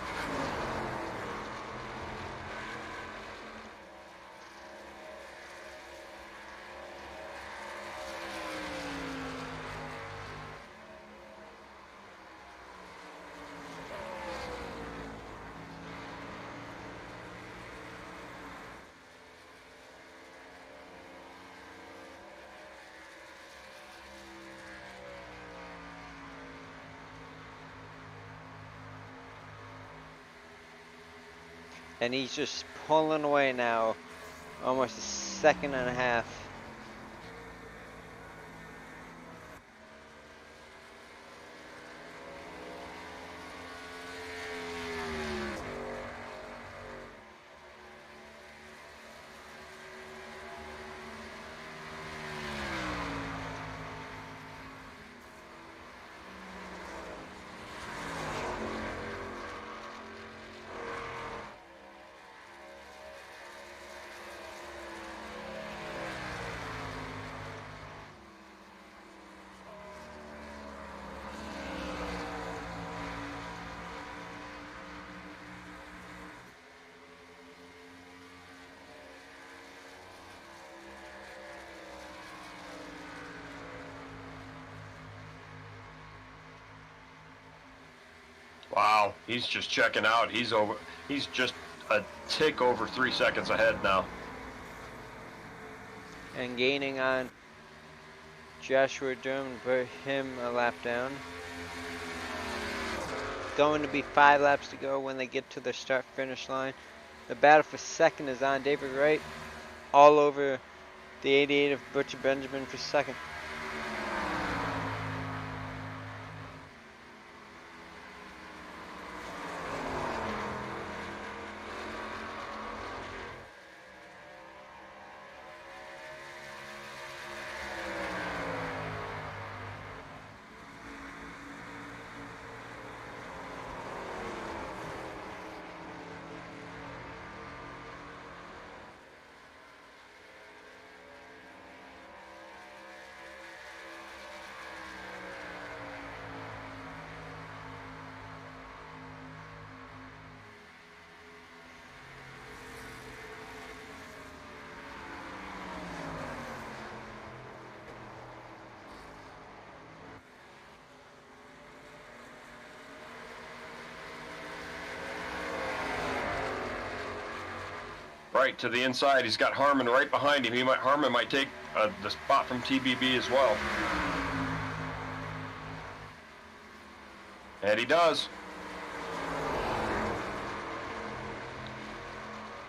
And he's just pulling away now. Almost a second and a half. Wow, he's just checking out. He's just a tick over 3 seconds ahead now. And gaining on Joshua Durham, put him a lap down. Going to be 5 laps to go when they get to the start-finish line. The battle for second is on. David Wright all over the 88 of Butcher Benjamin for second. Right to the inside. He's got Harmon right behind him. Harmon might take the spot from TBB as well. And he does.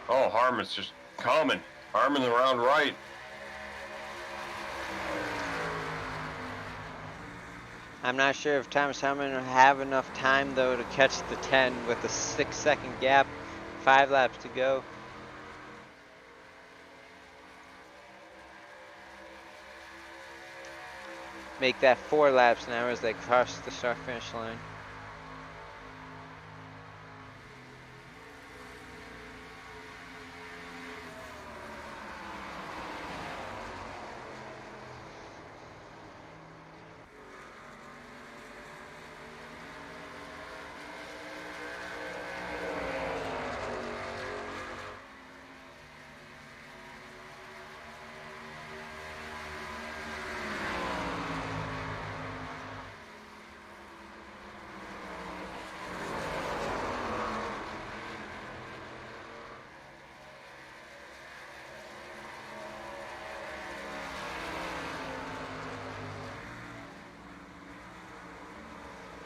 Oh, Harmon's just coming. Harmon around right. I'm not sure if Thomas Harmon will have enough time though to catch the 10 with a 6-second gap. 5 laps to go. Make that 4 laps now as they cross the start-finish line.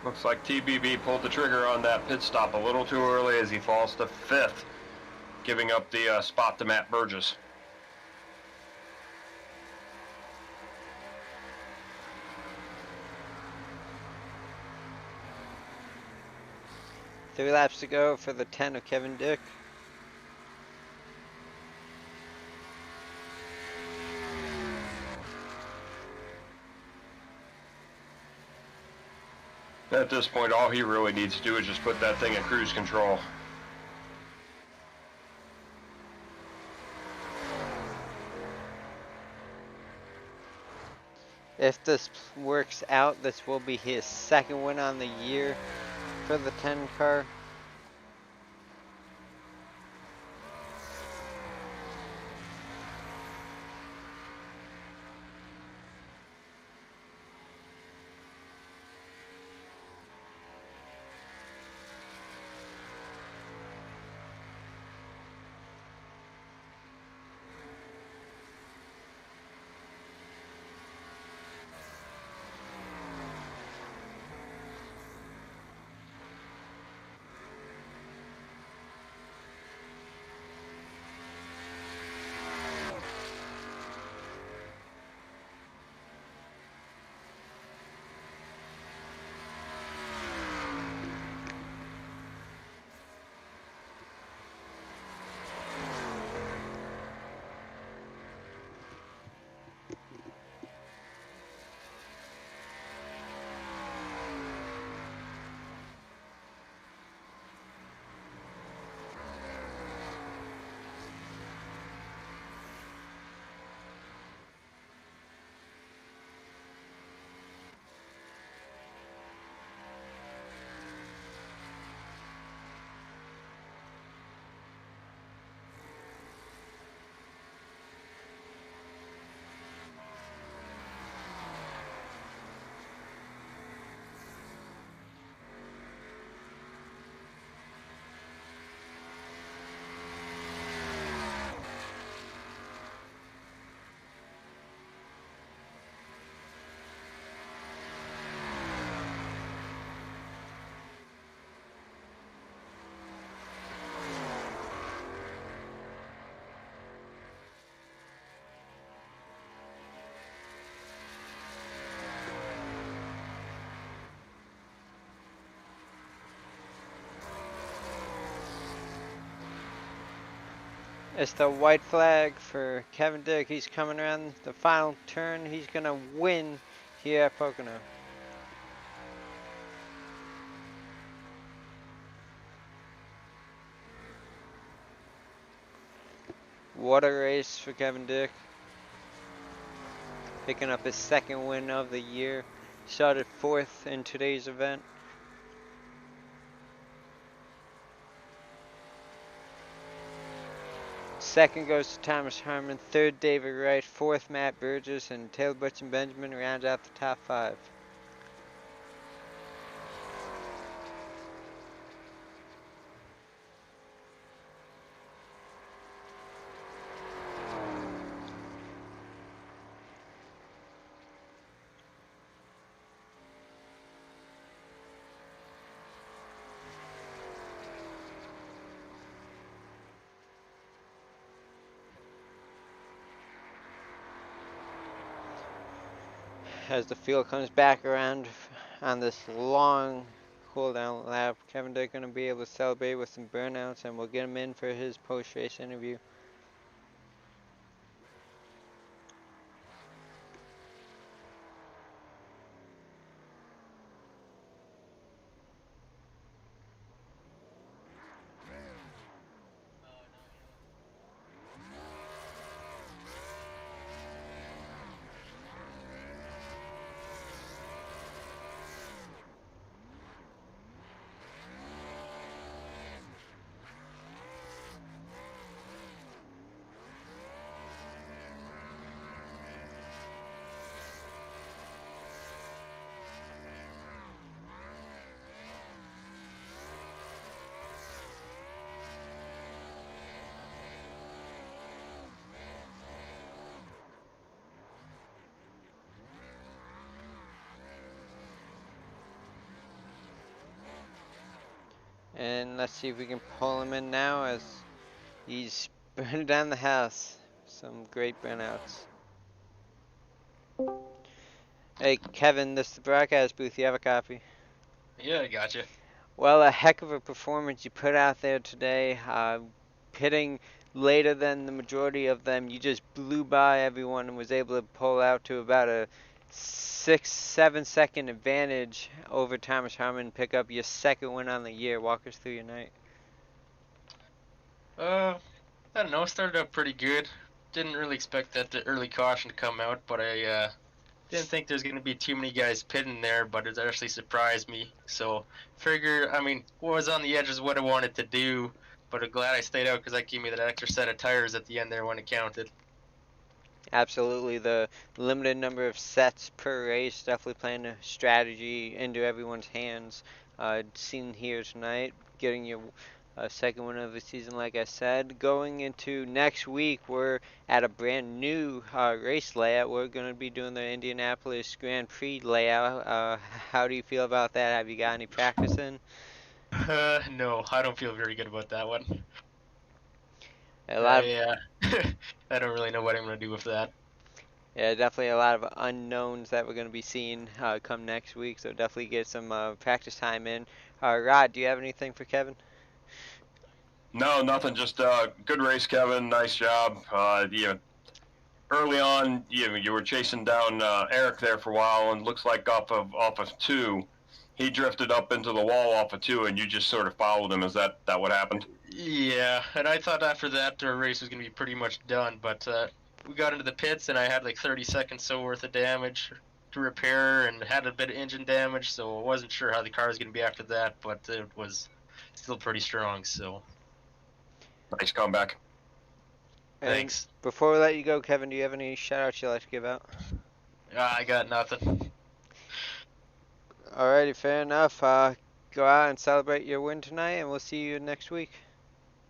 Looks like TBB pulled the trigger on that pit stop a little too early as he falls to 5th, giving up the spot to Matt Burgess. Three laps to go for the 10 of Kevin Dick. At this point, all he really needs to do is just put that thing in cruise control. If this works out, this will be his second win on the year for the 10 car. It's the white flag for Kevin Dick. He's coming around the final turn. He's going to win here at Pocono. What a race for Kevin Dick. Picking up his second win of the year. Started 4th in today's event. Second goes to Thomas Harmon. Third, David Wright. Fourth, Matt Burgess. And Taylor Butch and Benjamin round out the top 5. As the field comes back around on this long cool-down lap, Kevin Dick going to be able to celebrate with some burnouts, and we'll get him in for his post-race interview. And let's see if we can pull him in now as he's burning down the house. Some great burnouts. Hey Kevin, this is the broadcast booth. You have a copy? Yeah, I got you. Well, a heck of a performance you put out there today. Pitting later than the majority of them, you just blew by everyone and was able to pull out to about a 6-7 second advantage over Thomas Harmon, pick up your second win on the year. Walk us through your night. I don't know, started out pretty good. Didn't really expect that the early caution to come out, but I didn't think there's going to be too many guys pitting there, but it actually surprised me. So, figure, I mean, what was on the edge is what I wanted to do, but I'm glad I stayed out because that gave me that extra set of tires at the end there when it counted. Absolutely, the limited number of sets per race definitely playing a strategy into everyone's hands. Seen here tonight, getting your second win of the season, like I said. Going into next week, we're at a brand new race layout. We're going to be doing the Indianapolis Grand Prix layout. How do you feel about that? Have you got any practice in? No, I don't feel very good about that one. A lot of, I don't really know what I'm going to do with that. yeah, definitely a lot of unknowns that we're going to be seeing come next week, so definitely get some practice time in. Rod, do you have anything for Kevin? No, nothing. Just good race, Kevin. Nice job. Early on, you were chasing down Eric there for a while, and looks like off of 2, he drifted up into the wall off of 2, and you just sort of followed him. Is that what happened? Yeah, and I thought after that our race was going to be pretty much done, but we got into the pits and I had like 30 seconds so worth of damage to repair and had a bit of engine damage, so I wasn't sure how the car was going to be after that, but it was still pretty strong, so. Nice comeback. And thanks. before we let you go, Kevin, do you have any shout-outs you'd like to give out? I got nothing. Alrighty, fair enough. Go out and celebrate your win tonight, and we'll see you next week.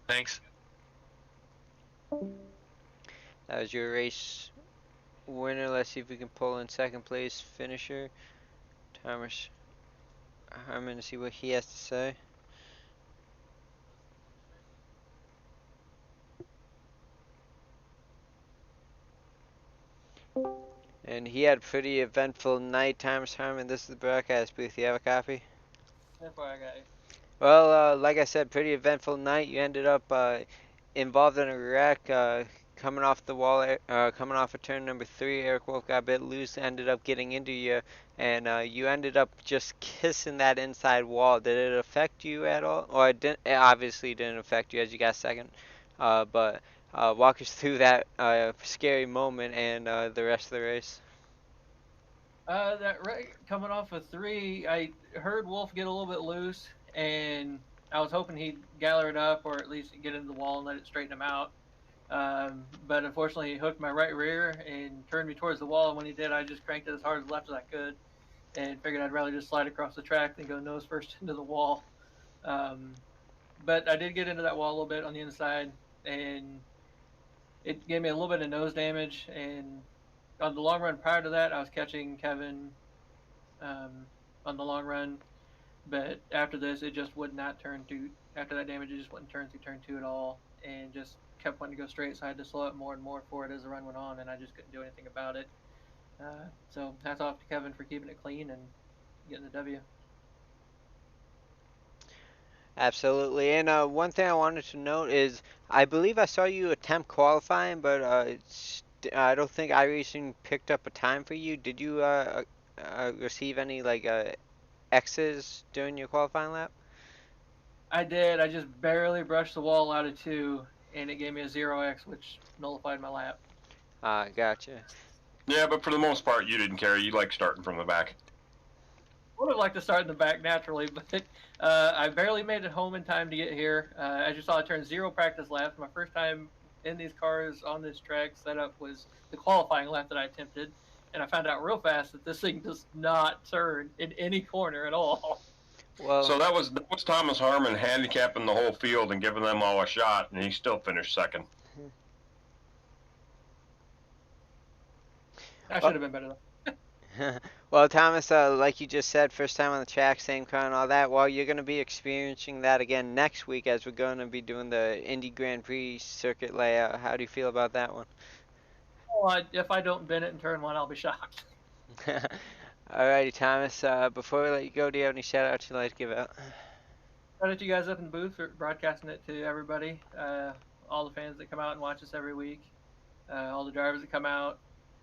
Thanks. That was your race winner. Let's see if we can pull in second place finisher, Thomas Harmon, to see what he has to say. And he had a pretty eventful night, Thomas Harmon. This is the broadcast booth. You have a copy? That's what I got. Well, like I said, pretty eventful night. You ended up involved in a wreck. Coming off the wall, coming off of turn number 3, Eric Wolf got a bit loose, ended up getting into you, and you ended up just kissing that inside wall. Did it affect you at all? Or it obviously didn't affect you as you got second, but walk us through that scary moment and the rest of the race. That right coming off of 3, I heard Wolf get a little bit loose, and I was hoping he'd gather it up or at least get into the wall and let it straighten him out. But unfortunately, he hooked my right rear and turned me towards the wall. And when he did, I just cranked it as hard as left as I could, and figured I'd rather just slide across the track than go nose first into the wall. But I did get into that wall a little bit on the inside, and it gave me a little bit of nose damage. And on the long run prior to that, I was catching Kevin on the long run, but after this, it just would not turn to. After that damage, it just wouldn't turn through turn 2 at all, and just kept wanting to go straight. So I had to slow it more and more for it as the run went on, and I just couldn't do anything about it. So hats off to Kevin for keeping it clean and getting the W. Absolutely. And one thing I wanted to note is I believe I saw you attempt qualifying, but I don't think iRacing picked up a time for you. Did you receive any like X's during your qualifying lap? I did. I just barely brushed the wall out of 2, and it gave me a 0x, which nullified my lap. Gotcha. Yeah, but for the most part, you didn't care. You like starting from the back. Would have liked to start in the back naturally, but I barely made it home in time to get here. As you saw, I turned 0 practice laps. My first time in these cars on this track setup was the qualifying lap that I attempted, and I found out real fast that this thing does not turn in any corner at all. Well, so that was Thomas Harmon handicapping the whole field and giving them all a shot, and he still finished second. I should have been better though. Well, Thomas, like you just said, first time on the track, same car and all that. Well, you're going to be experiencing that again next week as we're going to be doing the Indy Grand Prix circuit layout. How do you feel about that one? Well, if I don't bend it in turn 1, I'll be shocked. Alrighty, Thomas. Before we let you go, do you have any shout-outs you'd like to give out? Shout out to you guys up in the booth for broadcasting it to everybody. All the fans that come out and watch us every week. All the drivers that come out.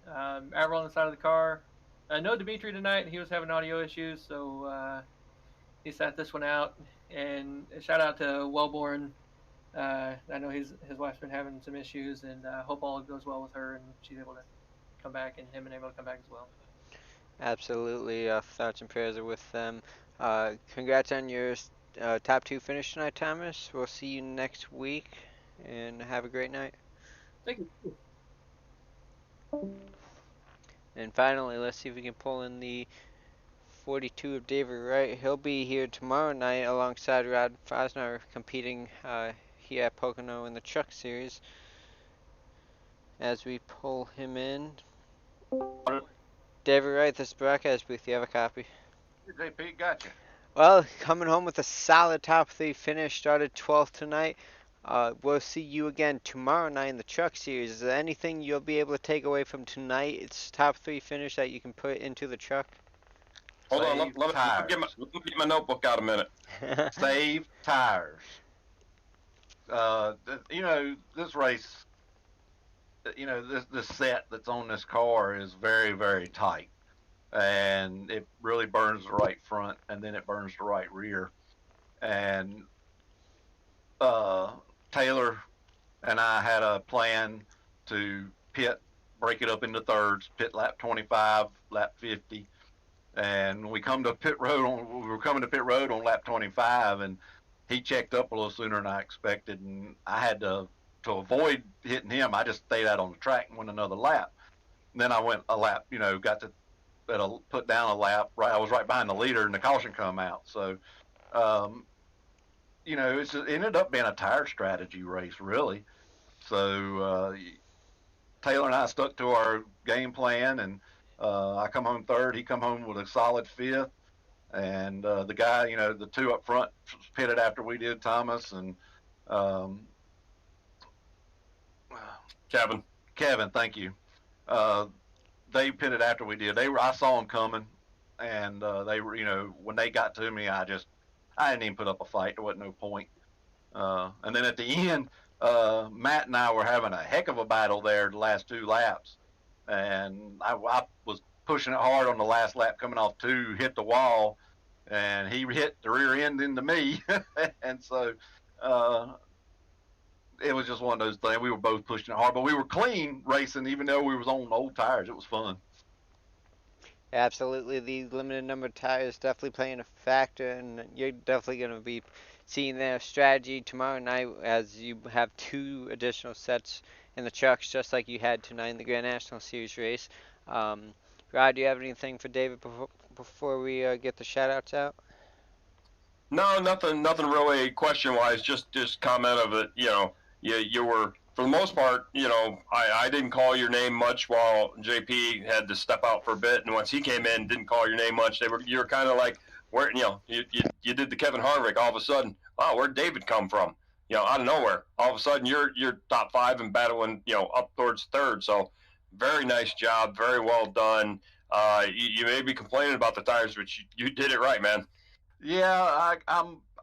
Everyone on the side of the car. I know Dimitri tonight, he was having audio issues, so he sat this one out. And a shout out to Wellborn. I know his wife's been having some issues, and hope all goes well with her and she's able to come back, and him and able to come back as well. Absolutely. Thoughts and prayers are with them. Congrats on your top 2 finish tonight, Thomas. We'll see you next week, and have a great night. Thank you. And finally, let's see if we can pull in the 42 of David Wright. He'll be here tomorrow night alongside Rod Fosner, competing here at Pocono in the Truck Series. As we pull him in, David Wright, this is broadcast booth. You have a copy. JP, gotcha. Well, coming home with a solid top 3 finish. Started 12th tonight. We'll see you again tomorrow night in the Truck Series. Is there anything you'll be able to take away from tonight? It's top 3 finish that you can put into the truck. Hold on, let me get my notebook out a minute. Save tires. This race, this set that's on this car is very, very tight. And it really burns the right front, and then it burns the right rear. And Taylor and I had a plan to break it up into thirds, pit lap 25, lap 50. And we were coming to pit road on lap 25, and he checked up a little sooner than I expected, and I had to avoid hitting him. I just stayed out on the track and went another lap. And then I went a lap, got to put down a lap. Right, I was right behind the leader, and the caution come out. So, it ended up being a tire strategy race, really. So Taylor and I stuck to our game plan, and I come home third. He come home with a solid 5th. And the guy, the 2 up front pitted after we did, Thomas and Kevin, thank you. They pitted after we did. I saw them coming, and they were, when they got to me, I didn't even put up a fight. There wasn't no point. And then at the end, Matt and I were having a heck of a battle there the last 2 laps, and I was pushing it hard on the last lap coming off 2, hit the wall, and he hit the rear end into me, and so it was just one of those things. We were both pushing it hard, but we were clean racing, even though we was on old tires. It was fun. Absolutely, the limited number of tires definitely playing a factor, and you're definitely going to be seeing their strategy tomorrow night as you have 2 additional sets in the trucks, just like you had tonight in the Grand National Series race. Rod, do you have anything for David before we get the shout-outs out? No, nothing really question-wise. Just comment of it. You were, for the most part, I didn't call your name much while JP had to step out for a bit, and once he came in, didn't call your name much. You were kind of like, where, you did the Kevin Harvick. All of a sudden, wow, where'd David come from? Out of nowhere. All of a sudden, you're top 5 and battling, up towards 3rd. So, very nice job, very well done. You may be complaining about the tires, but you did it right, man. Yeah,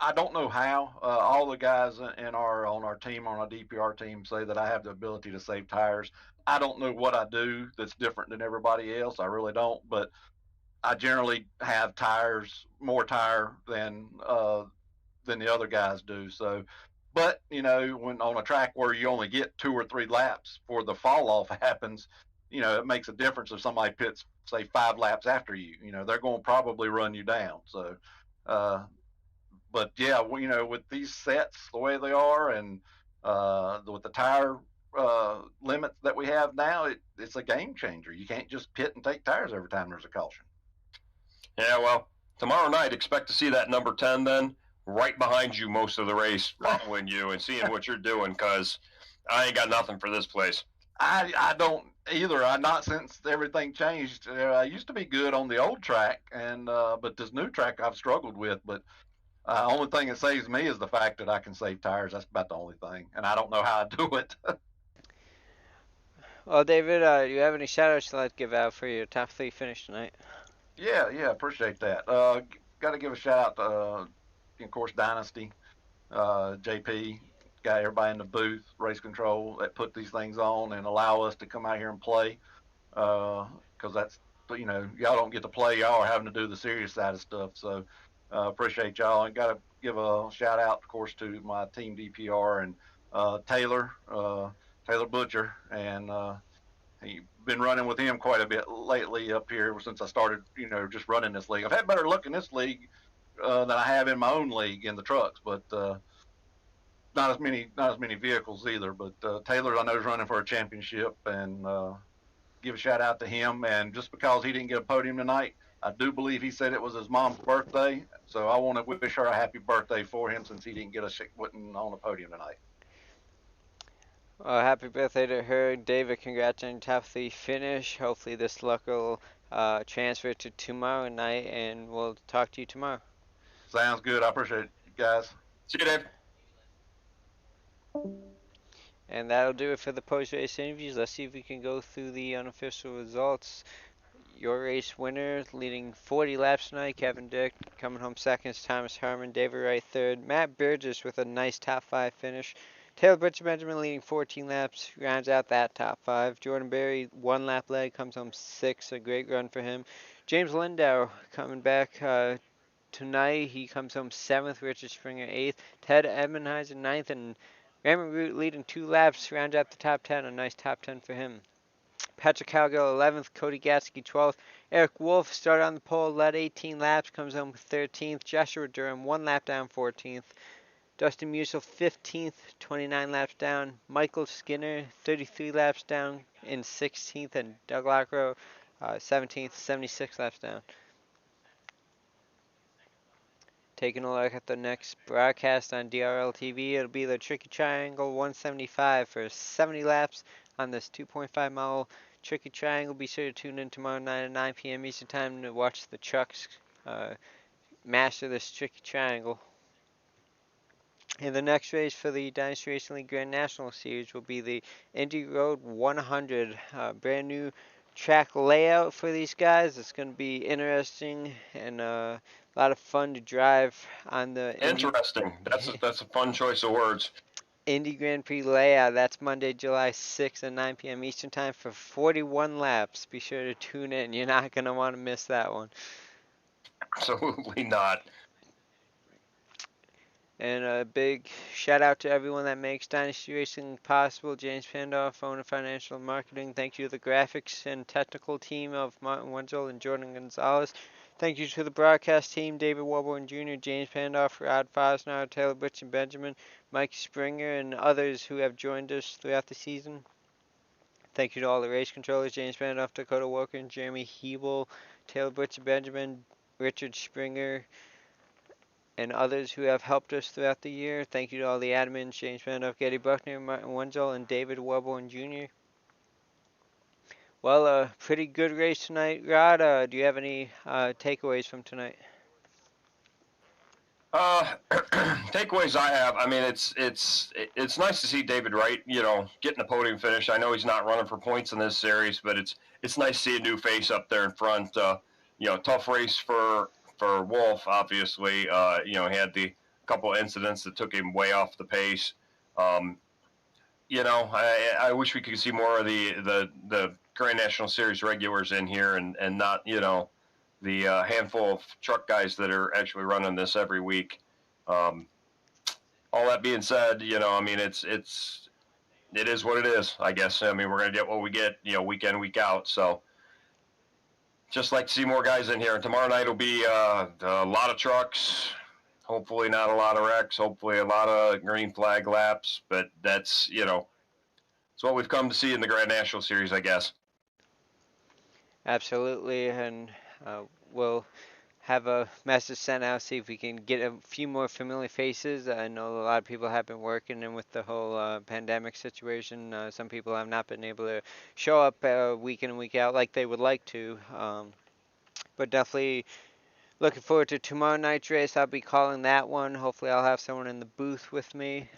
I don't know how. All the guys on our team, on our DPR team, say that I have the ability to save tires. I don't know what I do that's different than everybody else. I really don't, but I generally have more tire than the other guys do. So, but when on a track where you only get 2 or 3 laps before the fall off happens, it makes a difference if somebody pits, say, 5 laps after you. They're going to probably run you down. So. But yeah, with these sets the way they are, and with the tire limits that we have now, it's a game changer. You can't just pit and take tires every time there's a caution. Yeah, well, tomorrow night, expect to see that number 10 then right behind you most of the race, following you and seeing what you're doing, because I ain't got nothing for this place. I don't either. Not since everything changed. I used to be good on the old track, and but this new track I've struggled with. But only thing that saves me is the fact that I can save tires. That's about the only thing, and I don't know how I do it. Well, David, do you have any shout-outs to give out for your top 3 finish tonight? Yeah, appreciate that. Got to give a shout out to, of course, Dynasty, JP, got everybody in the booth, race control, that put these things on and allow us to come out here and play. Because that's, y'all don't get to play. Y'all are having to do the serious side of stuff. So appreciate y'all. And got to give a shout out, of course, to my team DPR and Taylor Butcher. And he's been running with him quite a bit lately up here since I started, just running this league. I've had better luck in this league than I have in my own league in the trucks, but not as many vehicles either. But Taylor, I know, is running for a championship, and give a shout out to him. And just because he didn't get a podium tonight, I do believe he said it was his mom's birthday, so I want to wish her a happy birthday for him since he didn't get wasn't on a podium tonight. Well, happy birthday to her. David, congrats on your top 3 finish. Hopefully this luck will transfer to tomorrow night, and we'll talk to you tomorrow. Sounds good. I appreciate it, guys. See you, Dave. And that'll do it for the post-race interviews. Let's see if we can go through the unofficial results. Your race winner, leading 40 laps tonight, Kevin Dick. Coming home second is Thomas Harmon. David Wright third. Matt Burgess with a nice top 5 finish. Taylor Butcher Benjamin leading 14 laps, rounds out that top 5. Jordan Berry, 1 lap leg, comes home 6th, a great run for him. James Lindau coming back tonight, he comes home 7th, Richard Springer 8th. Ted Ebenheiser 9th, and Raymond Root leading 2 laps, rounds out the top 10, a nice top 10 for him. Patrick Calgill 11th, Cody Gatsky 12th. Eric Wolf started on the pole, led 18 laps, comes home 13th. Joshua Durham 1 lap down, 14th. Dustin Musil 15th, 29 laps down. Michael Skinner 33 laps down in 16th, and Doug Lockrow 17th, 76 laps down. Taking a look at the next broadcast on DRL TV, it'll be the Tricky Triangle 175 for 70 laps on this 2.5 mile Tricky Triangle. Be sure to tune in tomorrow night at 9 p.m. Eastern Time to watch the trucks master this Tricky Triangle. And the next race for the Dynasty Racing League Grand National Series will be the Indy Road 100. Brand new track layout for these guys. It's going to be interesting and a lot of fun to drive on the Interesting. That's a fun choice of words. Indy Grand Prix layout. That's Monday, July 6th at 9 p.m. Eastern Time for 41 laps. Be sure to tune in. You're not going to want to miss that one. Absolutely not. And a big shout out to everyone that makes Dynasty Racing possible. James Pandoff, owner financial and marketing. Thank you to the graphics and technical team of Martin Wenzel and Jordan Gonzalez. Thank you to the broadcast team, David Warborn Jr., James Pandoff, Rod Fosnar, Taylor Butch and Benjamin, Mike Springer, and others who have joined us throughout the season. Thank you to all the race controllers, James Pandoff, Dakota Walker, and Jeremy Hebel, Taylor Butch and Benjamin, Richard Springer, and others who have helped us throughout the year. Thank you to all the admins, James Pandoff, Getty Buckner, Martin Wenzel, and David Warborn Jr. Well, a pretty good race tonight, Rod. Do you have any takeaways from tonight? Takeaways I have. I mean, it's nice to see David Wright, getting a podium finish. I know he's not running for points in this series, but it's nice to see a new face up there in front. Tough race for Wolf, obviously. He had the couple of incidents that took him way off the pace. I wish we could see more of the Grand National Series regulars in here and not, the handful of truck guys that are actually running this every week. All that being said, I mean, it is what it is, I guess. I mean, we're going to get what we get, week in, week out. So just like to see more guys in here. Tomorrow night will be a lot of trucks. Hopefully not a lot of wrecks. Hopefully a lot of green flag laps. But that's, it's what we've come to see in the Grand National Series, I guess. Absolutely, and we'll have a message sent out, see if we can get a few more familiar faces. I know a lot of people have been working, and with the whole pandemic situation, some people have not been able to show up week in and week out like they would like to. But definitely looking forward to tomorrow night's race. I'll be calling that one. Hopefully I'll have someone in the booth with me.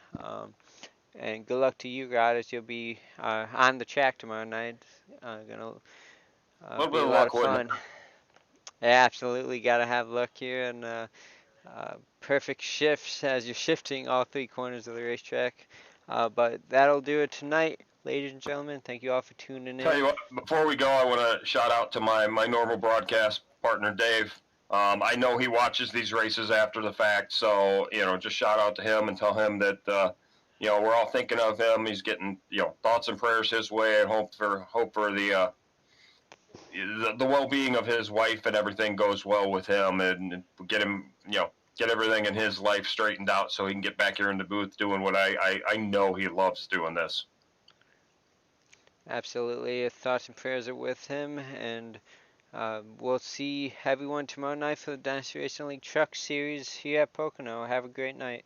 And good luck to you, Rod, as you'll be on the track tomorrow night. Gonna be a lot of fun. Yeah, absolutely, got to have luck here, and perfect shifts as you're shifting all three corners of the racetrack. But that'll do it tonight, ladies and gentlemen. Thank you all for tuning in. Tell you what, before we go, I want to shout out to my normal broadcast partner, Dave. I know he watches these races after the fact, so, just shout out to him and tell him that, we're all thinking of him. He's getting, thoughts and prayers his way, and hope for the well-being of his wife and everything goes well with him, and get him, get everything in his life straightened out so he can get back here in the booth doing what I know he loves doing this. Absolutely. Thoughts and prayers are with him, and we'll see everyone tomorrow night for the Dynasty Racing League Truck Series here at Pocono. Have a great night.